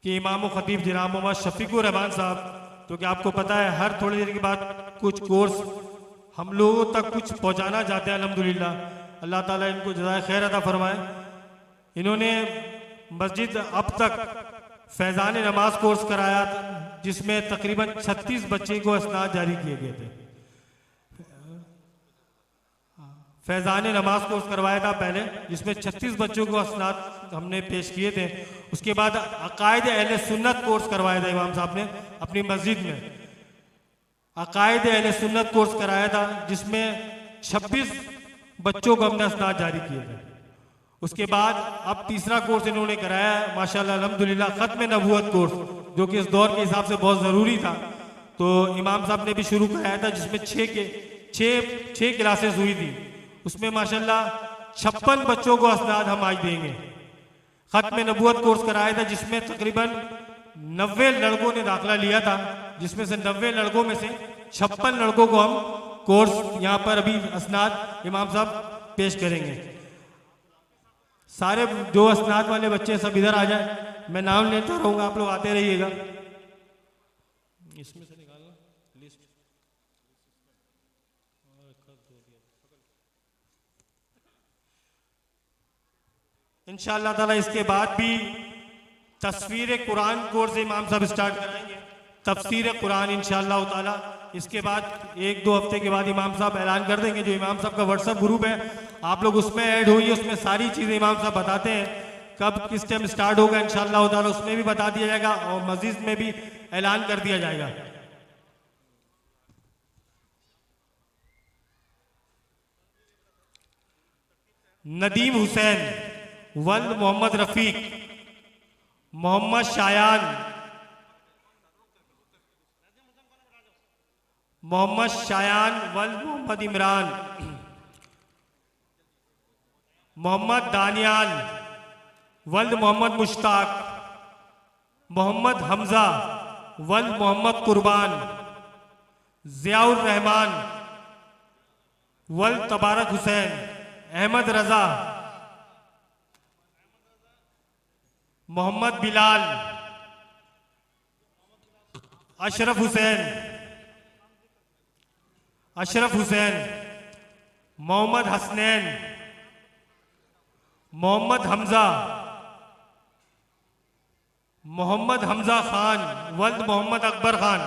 के इमाम व खतीब जनाब मोहम्मद शफीकुर रहमान साहब, तो कि आपको पता है हर थोड़ी देर के बाद कुछ कोर्स हम लोगों तक कुछ पहुंचाना चाहते हैं। अल्हम्दुलिल्लाह अल्लाह ताला इनको जज़ाए खैर अता फरमाए। इन्होंने मस्जिद अब तक फैज़ान नमाज कोर्स कराया जिसमें तकरीबन 36 बच्चे को असनाद जारी किए गए थे। फैज़ान नमाज कोर्स करवाया था पहले, जिसमें 36 बच्चों को असनाद हमने पेश किए थे। उसके बाद अकायद अहले सुन्नत कोर्स करवाया था इमाम साहब ने अपनी मस्जिद में। अकायद अहले सुन्नत कोर्स कराया था जिसमें 26 बच्चों को हमने असनाद जारी किए थे। उसके बाद अब तीसरा कोर्स इन्होंने कराया है माशाल्लाह अल्हम्दुलिल्लाह, ख़त्म नबूवत कोर्स, जो कि इस दौर के हिसाब से बहुत ज़रूरी था। तो इमाम साहब ने भी शुरू कराया था, जिसमें छः क्लासेस हुई थी। उसमें माशाल्लाह 56 बच्चों को असनाद हम आज देंगे। ख़त्म नबूवत कोर्स कराया था, जिसमें तकरीबन 90 लड़कों ने दाखिला लिया था, जिसमें से 90 लड़कों में से 56 लड़कों को हम कोर्स यहाँ पर अभी असनाद इमाम साहब पेश करेंगे। सारे जो असनाद वाले बच्चे सब इधर आ जाए, मैं नाम लेता रहूँगा, आप लोग आते रहिएगा। इसमें से निकालना लिस्ट। इंशाअल्लाह ताला इसके बाद भी तफसीर कुरान कोर्स इमाम साहब स्टार्ट कराएंगे। तफसीर कुरान इंशाअल्लाह ताला इसके बाद 1-2 हफ्ते के बाद इमाम साहब ऐलान कर देंगे। जो इमाम साहब का व्हाट्सएप ग्रुप है, आप लोग उसमें ऐड होइए, उसमें सारी चीज़ें इमाम साहब बताते हैं, कब किस टाइम स्टार्ट होगा इंशाअल्लाह ताला उसमें भी बता दिया जाएगा और मस्जिद में भी ऐलान कर दिया जाएगा। नदीम हुसैन, वल्द मोहम्मद रफीक, मोहम्मद शायान, वल्द मोहम्मद इमरान, मोहम्मद दानियाल, वल्द मोहम्मद मुश्ताक, मोहम्मद हमजा, वल्द मोहम्मद कुर्बान, जियाउर रहमान, वल्द तबारक हुसैन, अहमद रजा, मोहम्मद बिलाल, अशरफ हुसैन, मोहम्मद हसनैन, मोहम्मद हमजा खान, वल्द मोहम्मद अकबर खान,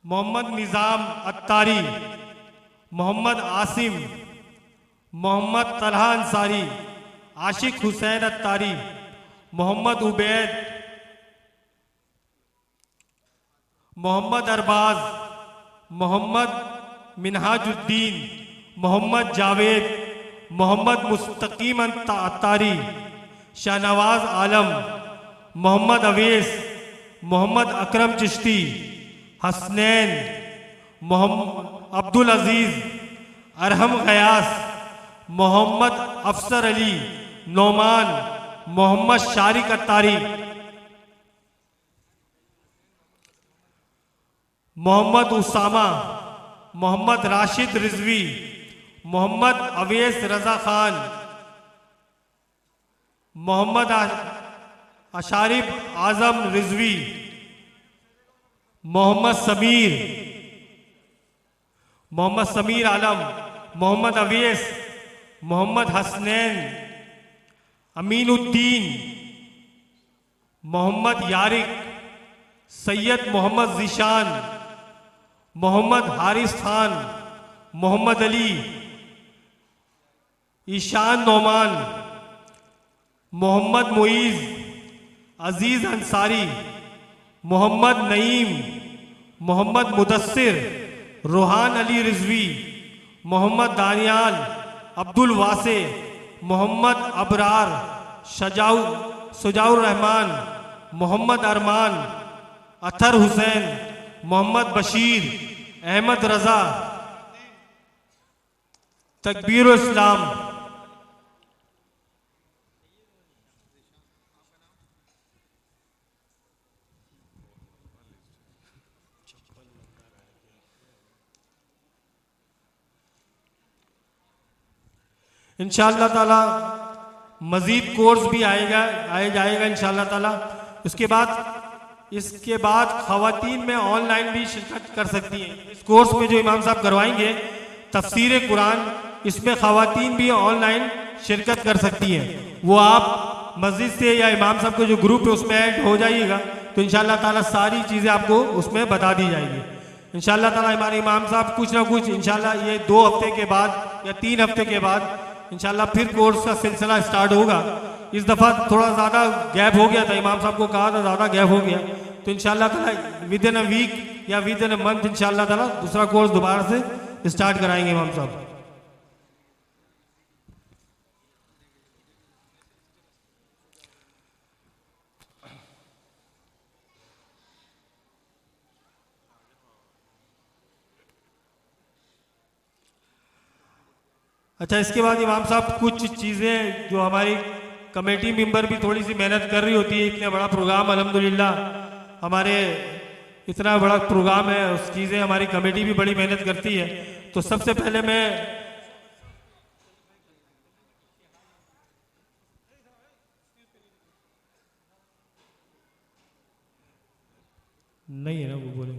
मोहम्मद निज़ाम अत्तारी, मोहम्मद आसिम, मोहम्मद तलहा अंसारी, आशिक हुसैन अत्तारी, मोहम्मद उबैद, मोहम्मद अरबाज, मोहम्मद मिनहाजुद्दीन, मोहम्मद जावेद, मोहम्मद मुस्तकीम अत्तारी, शाहनवाज आलम, मोहम्मद अवेस, मोहम्मद अकरम चिश्ती, हसनैन, मोहम्मद अब्दुल अजीज, अरहम गयास, मोहम्मद अफसर अली, नोमान, मोहम्मद शारिक अत्तारी, मोहम्मद उसामा, मोहम्मद राशिद रिजवी, मोहम्मद अवेस रजा खान, मोहम्मद अशारिफ आजम रिजवी, मोहम्मद समीर आलम, मोहम्मद अवेस, मोहम्मद हसनैन, अमीनुद्दीन, मोहम्मद यारिक, सैयद मोहम्मद जीशान, मोहम्मद हारिस खान, मोहम्मद अली, ईशान नोमान, मोहम्मद मुईज, अजीज अंसारी, मोहम्मद नईम, मोहम्मद मुदस्सिर, रोहान अली रिजवी, मोहम्मद दानियाल, अब्दुल वासे, मोहम्मद अबरार, सुजाउर रहमान, मोहम्मद अरमान, अथर हुसैन, मोहम्मद बशीर, अहमद रजा, तकबीर इस्लाम। इंशाअल्लाह ताला मज़ीद कोर्स भी आया जाएगा इंशाअल्लाह ताला। इसके बाद ख़वातीन में ऑनलाइन भी शिरकत कर सकती हैं। इस कोर्स में जो इमाम साहब करवाएंगे तफसीर कुरान, इसमें ख़वातीन भी ऑनलाइन शिरकत कर सकती हैं। वो आप मस्जिद से या इमाम साहब का जो ग्रुप है उसमें ऐड हो जाइएगा, तो इंशाअल्लाह ताला सारी चीज़ें आपको उसमें बता दी जाएगी। इंशाअल्लाह ताला हमारे इमाम साहब कुछ ना कुछ इंशाअल्लाह ये 2 हफ्ते के बाद या 3 हफ्ते के बाद इंशाअल्लाह फिर कोर्स का सिलसिला स्टार्ट होगा। इस दफ़ा थोड़ा ज़्यादा गैप हो गया था, इमाम साहब को कहा था ज़्यादा गैप हो गया, तो इंशाअल्लाह ताला विद इन अ वीक या विद इन अ मंथ इंशाअल्लाह ताला दूसरा कोर्स दोबारा से स्टार्ट कराएंगे इमाम साहब। अच्छा, इसके बाद इमाम साहब कुछ चीज़ें जो हमारी कमेटी मेंबर भी थोड़ी सी मेहनत कर रही होती है, इतना बड़ा प्रोग्राम अल्हम्दुलिल्लाह हमारे इतना बड़ा प्रोग्राम है, उस चीज़ें हमारी कमेटी भी बड़ी मेहनत करती है। तो सबसे पहले मैं नहीं है ना वो बोले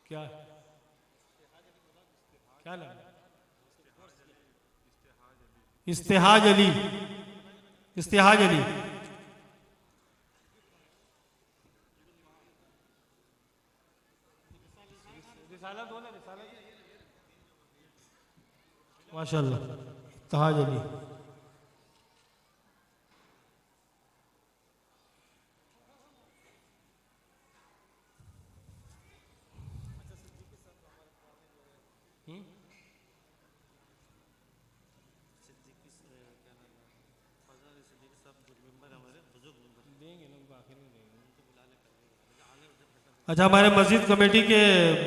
क्या क्या नाम? इस्तेहाज अली, इस्तेहाज अली। माशाल्लाह, इस्तेहाज अली। अच्छा, हमारे मस्जिद कमेटी के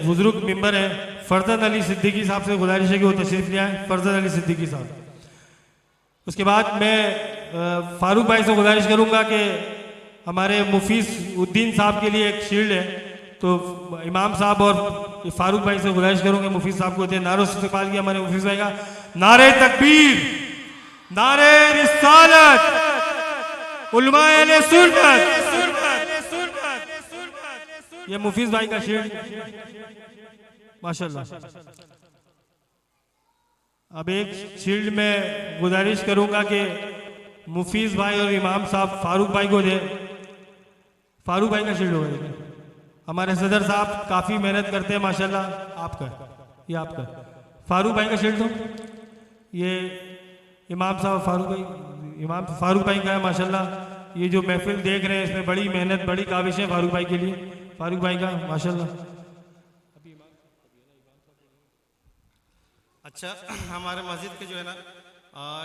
बुजुर्ग मेंबर हैं फरजन अली सिद्दीकी साहब से गुजारिश है कि वो तशरीफ ले आए। फरजन अली सिद्दीकी साहब। उसके बाद मैं फारूक भाई से गुजारिश करूंगा कि हमारे मुफीस उद्दीन साहब के लिए एक शील्ड है, तो इमाम साहब और फारूक भाई से गुजारिश करूंगा मुफीस साहब को दे। नारों से इस्तेमाल किया हमारे मुफीस भाई का, नारे तकबीर, नारे रिसालत, उलमाए अहले सुन्नत। ये मुफीस भाई का शील्ड माशाल्लाह। अब एक शील्ड में गुजारिश करूंगा कि मुफीस भाई और इमाम साहब फारूक भाई को दे। फारूक भाई का शील्ड होगा। हमारे सदर साहब काफ़ी मेहनत करते हैं माशाल्लाह। आपका, ये आपका फारूक भाई का शील्ड दो। ये इमाम साहब फारूक भाई, इमाम फारूक भाई का है माशाल्लाह। ये जो महफिल देख रहे हैं इसमें बड़ी मेहनत, बड़ी काविश है फारूक भाई के लिए। फारूक भाई का माशाल्लाह। अच्छा, हमारे मस्जिद के जो है ना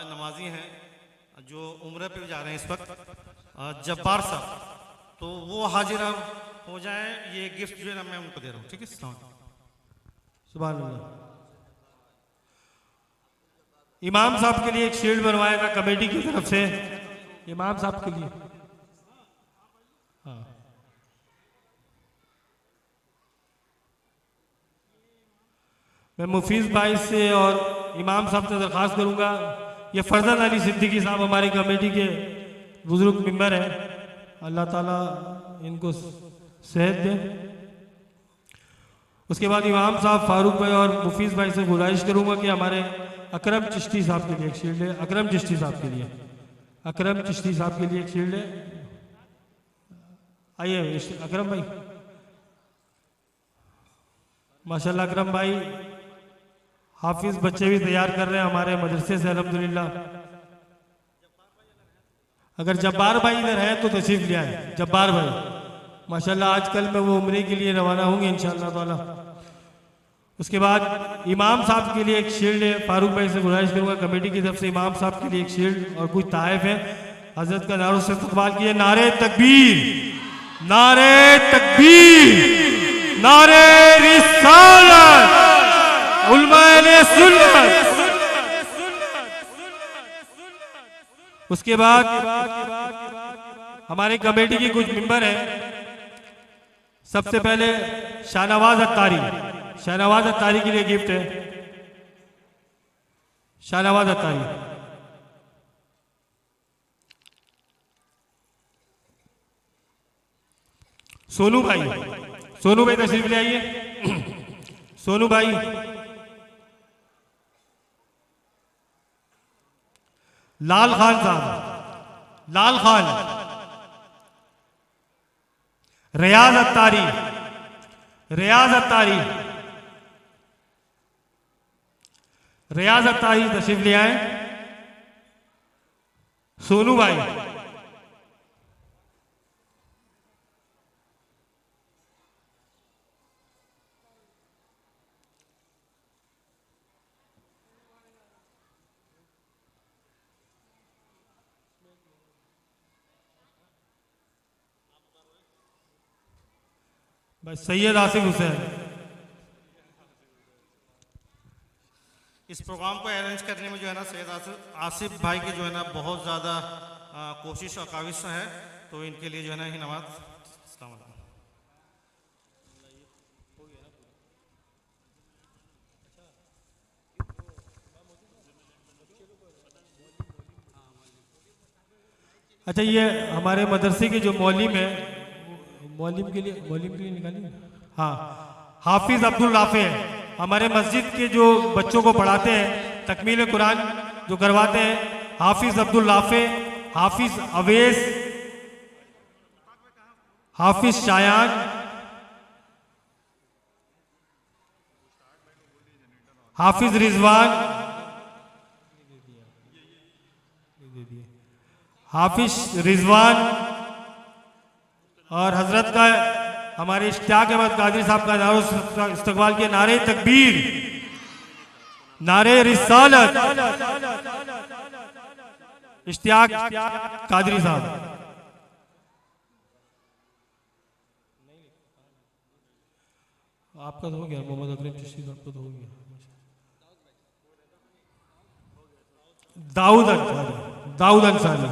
नमाजी हैं जो उम्र पे जा रहे हैं इस वक्त, जब्बार साहब, तो वो हाजिर हो जाए। ये गिफ्ट जो है ना मैं उनको दे रहा हूँ, ठीक है? सुभान अल्लाह। इमाम साहब के लिए एक शील्ड बनवाया था कमेटी की तरफ से, इमाम साहब के लिए। हाँ, मैं मुफीस भाई से और इमाम साहब से दरख्वास्त करूंगा, ये फरजन अली सिद्दीकी साहब हमारी कमेटी के बुजुर्ग मेंबर हैं, अल्लाह ताला इनको सेहत दे। उसके बाद इमाम साहब फारूक भाई और मुफीस भाई से गुजारिश करूंगा कि हमारे अकरम चिश्ती साहब के लिए एक शील्ड है। अकरम चिश्ती साहब के लिए, अकरम चिश्ती साहब के लिए एक शील्ड है। आइए अकरम भाई, माशाल्लाह अकरम भाई हाफिज बच्चे भी तैयार कर रहे हैं हमारे मदरसे से अल्हम्दुलिल्लाह। अगर जब्बार भाई इधर है तो तशरीफ ले आए। जब्बार भाई माशाल्लाह आजकल में वो उम्रे के लिए रवाना होंगे इंशाअल्लाह ताला। उसके बाद इमाम साहब के लिए एक शील्ड है। फारूक भाई से गुजारिश करूंगा कमेटी की तरफ से इमाम साहब के लिए एक शील्ड और कुछ तहफ है। हजरत का नारों से इस्तकबाल किए। नारे तकबीर, नारे तकबीर, नारे रिसालत, उलमाए अहले सुन्नत। उसके बाद हमारी कमेटी की कुछ मेंबर हैं। सबसे पहले शाहनवाज अत्तारी, शाहनवाज अत्तारी के लिए गिफ्ट है। शाहनवाज अत्तारी, सोनू भाई, सोनू भाई तशरीफ ले आइए। सोनू भाई, लाल खान साहब, लाल खान, रियाज अत्तारी, रियाज अत्तारी, रियाज अत्तारी तशरीफ ले आए। सोनू भाई, भाई सैयद आसिफ हुसैन। इस प्रोग्राम को अरेंज करने में जो है ना सैयद आसिफ भाई की जो है ना बहुत ज़्यादा कोशिश और काविश है, तो इनके लिए जो है ना ही नमाज। अस्सलाम वालेकुम। अच्छा, ये हमारे मदरसे के जो मौलिम है, मौलिम के लिए निकालिए। हाँ, हाफिज अब्दुल राफे है, हमारे मस्जिद के जो बच्चों को पढ़ाते हैं, तकमील कुरान जो करवाते हैं, हाफिज अब्दुल राफे, हाफिज अवेस, हाफिज शायान, हाफिज रिजवान, हाफिज रिजवान और हजरत का हमारे इश्तियाक अहमद कादरी साहब का नारो इस्तकबाल किया। नारे तकबीर, नारे रिसालत, इश्तियाक कादरी साहब। आपका तो हो गया, मोहम्मद अकरम चिश्ती साहब का तो हो गया। दाऊद अंसारी, दाऊद अंसारी,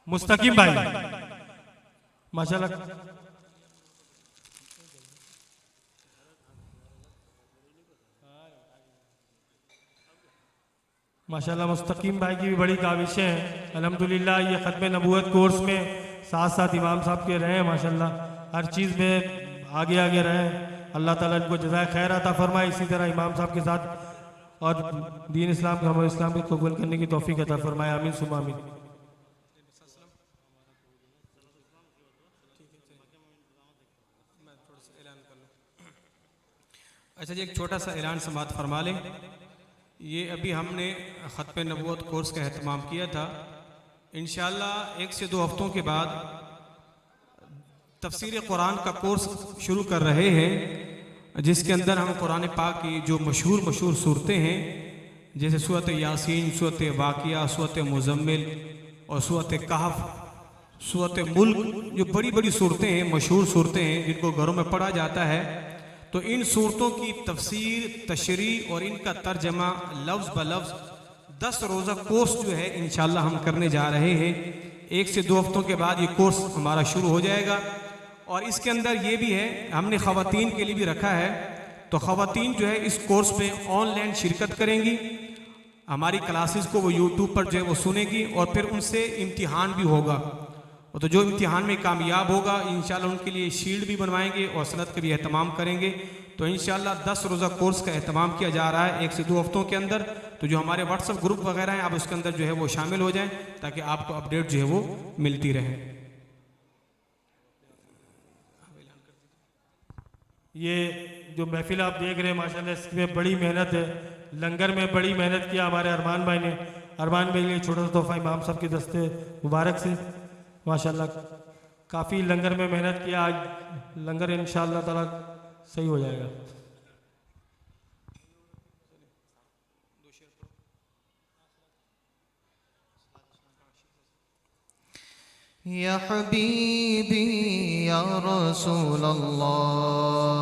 मुस्तकीम भाई, माशाल्लाह। माशाल्लाह मुस्तकीम भाई की भी बड़ी काविशें हैं। अल्हम्दुलिल्लाह ये ख़त्म नबूवत कोर्स में साथ साथ इमाम साहब के रहे हैं। माशाल्लाह हर चीज़ में आगे आगे रहे। अल्लाह ताला इनको जज़ाए खैर अता फरमाए। इसी तरह इमाम साहब के साथ और दीन इस्लाम का, हमारे इस्लाम को कबूल करने की तौफीक अता फरमाए। आमीन सुम्मा आमीन। अच्छा जी, एक छोटा सा ऐलान समात फरमा लें। ये अभी हमने ख़त्म नबूवत कोर्स का एहतमाम किया था। इंशाअल्लाह 1 से 2 हफ्तों के बाद तफसीर कुरान का कोर्स शुरू कर रहे हैं, जिसके अंदर हम कुरान पाक की जो मशहूर सूरतें हैं, जैसे सूरत यासीन, सूरत वाक़िया, सूरत मुज़म्मिल और सूरत कहफ, सूरत मुल्क, जो बड़ी बड़ी सूरतें हैं, मशहूर सूरतें हैं, जिनको घरों में पढ़ा जाता है, तो इन सूरतों की तफसीर, तशरीह और इनका तर्जमा लफ्ज़ ब लफ्ज़ 10 रोज़ा कोर्स जो है इंशाअल्लाह हम करने जा रहे हैं। 1 से 2 हफ्तों के बाद ये कोर्स हमारा शुरू हो जाएगा। और इसके अंदर ये भी है, हमने ख़वातीन के लिए भी रखा है, तो ख़वातीन जो है इस कोर्स में ऑनलाइन शिरकत करेंगी। हमारी क्लासेस को वो यूट्यूब पर जो है वो सुनेगी और फिर उनसे इम्तिहान भी होगा। तो जो इम्तिहान में कामयाब होगा इंशाअल्लाह उनके लिए शील्ड भी बनवाएंगे और सनद का भी एहतमाम करेंगे। तो इंशाअल्लाह 10 रोज़ा कोर्स का एहतमाम किया जा रहा है 1 से 2 हफ्तों के अंदर। तो जो हमारे व्हाट्सएप ग्रुप वगैरह हैं, आप उसके अंदर जो है वो शामिल हो जाएं ताकि आपको अपडेट जो है वो मिलती रहे। ये जो महफिल आप देख रहे हैं माशाल्लाह, इसमें बड़ी मेहनत है। लंगर में बड़ी मेहनत किया हमारे अरमान भाई ने। अरमान भाई के लिए छोटा सा तोहफा इमाम साहब के दस्ते मुबारक से। माशाल्लाह काफ़ी लंगर में मेहनत किया। आज लंगर इंशाअल्लाह ताला सही हो जाएगा। या हबीबी या रसूल अल्लाह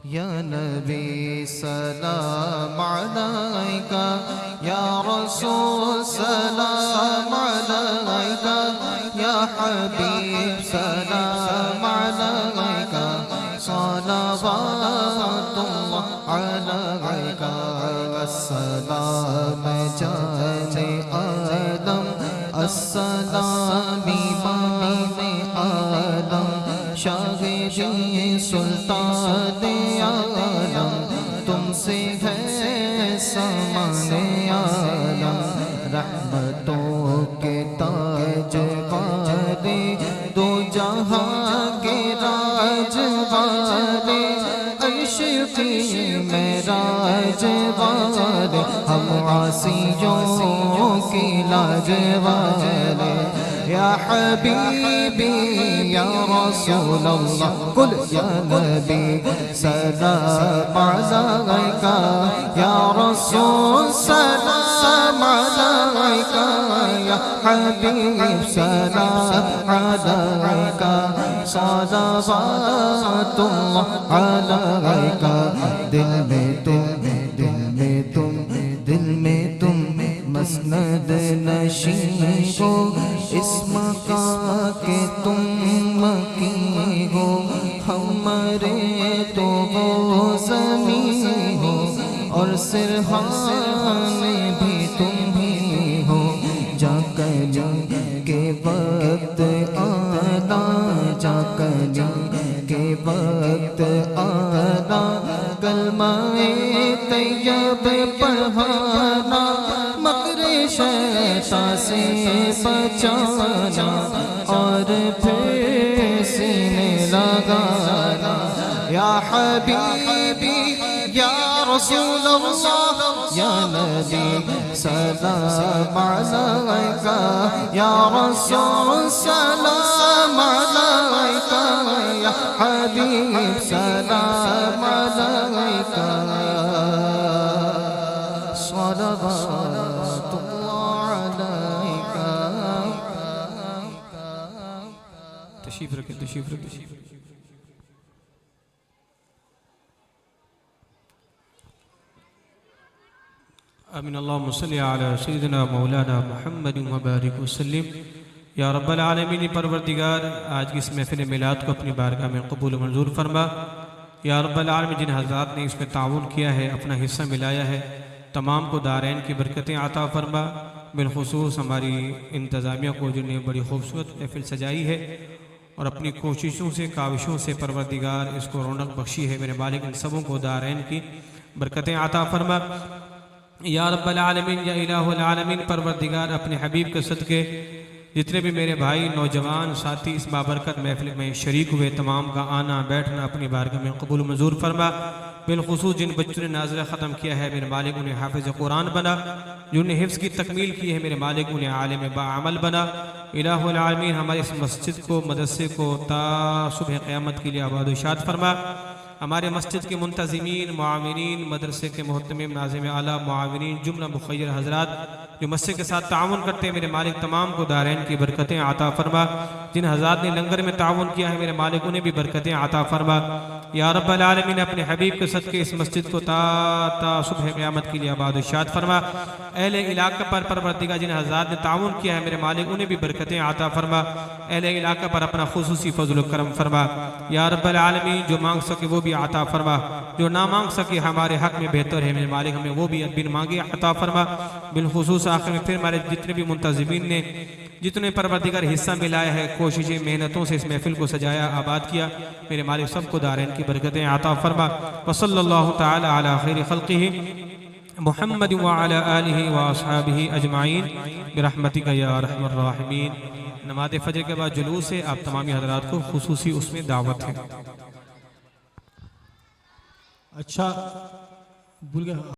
या नबी सलाम अलैका या रसूल सलाम अलैका या हबीब सलाम अलैका सलावतुल्लाह अलैका अस्सलाम जाने आदम अस्सलाम इमाम आदम शाहिदी सुल्तान आलम तुमसे है सामान आलम दो जहां के राज वाले, अर्श की मेराज वाले, हम आसियों की लाज वाले। या हबीबी या रसूल अल्लाह, कुल या नबी सलाम अलैका, या रसूल सलाम अलैका, या हबीब सलाम अलैका, सलावतुल्लाह अलैका। दिल में तुम, दिल में तुम, दिल में तुम मसनद नशीं हो, इस मकां के तुम मकी हो, हमारे तो वो ज़मीं हो, और सिरहाने भी तुम ही हो। जाकर के वक्त आना, जाकर के वक्त आना, कलमाए तैयब पढ़ाना, मकरे शैतान से बचाना, और फिर सीने लगाना। या हबीबी या रसूल अल्लाह, या नबी सलाम अलैका, या रसूल सलाम अलैका, या हबीब सलाम अलैका, सलावतुल्लाह अलैका। तशरीफ रखें, तशरीफ रखें। आमीन। अल्लाहुम्मा सल्ली अला सय्यिदिना मौलाना मुहम्मद व बारिक वसल्लिम। या रब्बल आलमीन, परवरदिगार आज की इस महफिल मिलाद को अपनी बारगाह में कबूल मंजूर फरमा। या रब्बल आलमीन, जिन हज़रात ने इसमें ताउन किया है, अपना हिस्सा मिलाया है, तमाम को दारैन की बरकतें अता फरमा। बिलखुसूस हमारी इंतज़ामिया को जिन्हें बड़ी खूबसूरत महफिल सजाई है और अपनी कोशिशों से, काविशों से परवरदिगार इसको रौनक बख्शी है, मेरे मालिक इन सबों को दारैन की बरकतें अता फरमा। या रब्बल आलमीन, या इलाहुल आलमीन, परवरदिगार अपने हबीब के सदके जितने भी मेरे भाई नौजवान साथी इस बाबरकत महफिल में शरीक हुए, तमाम का आना बैठना अपनी बारगाह में कबूल मंजूर फरमा। बिलखुसूस जिन बच्चों ने नाज़िला ख़त्म किया है, मेरे मालिक उन्हें हाफिज़ कुरान बना, जिन्होंने हिफ्ज़ की तकमील की है, मेरे मालिक उन्हें आलिम बाअमल बना। इलाहुल आलमीन, हमारे इस मस्जिद को, मदरसे को ता सुबह क़यामत के लिए आबाद व शाद फरमा। हमारे मस्जिद के मुंतज़िमीन, मुआविनीन, मदरसे के मोहतमिम, नाज़िम आला, मुआविनीन, जुमला मुख़य्यर हज़रात जो मस्जिद के साथ ताउन करते हैं, मेरे मालिक तमाम को दारैन की बरकतें अता फरमा। जिन हज़रात ने लंगर में ताउन किया है, मेरे मालिक उन्हें भी बरकतें अता फरमा। या रब्बल आलमीन, अपने हबीब के सदके इस मस्जिद को ता सुबह क़यामत के लिए आबाद व शाद फरमा। अहले इलाका पर परवरदिगार जिन हज़रात ने ताउन किया है, मेरे मालिक उन्हें भी बरकतें अता फरमा। अहले इलाका पर अपना खुसूसी फज़ल व करम फरमा। या रब्बल आलमीन, जो मांग सके वो भी अता फरमा, जो ना मांग सके हमारे हक में बेहतर है, मेरे मालिक हमें वो भी बिन मांगे अता फरमा। बिलखुसूस आखिर में फिर हमारे जितने भी मुंतज़िमीन ने, जितने परवरदिगार हिस्सा मिलाया है, कोशिशें मेहनतों से इस महफिल को सजाया, आबाद किया, मेरे मालिक सबको दारैन की बरकतें अता फरमा। वसल्लल्लाहु तआला अला खैरि खल्क़िही मुहम्मद व अला आलिहि व अस्हाबिहि अजमाइन बिरहमतिका या अरहमर राहिमीन। नमाज़ फजर के बाद जुलूस है, आप तमामी हज़रात को खुसूसी उसमें दावत है। अच्छा भूल गया।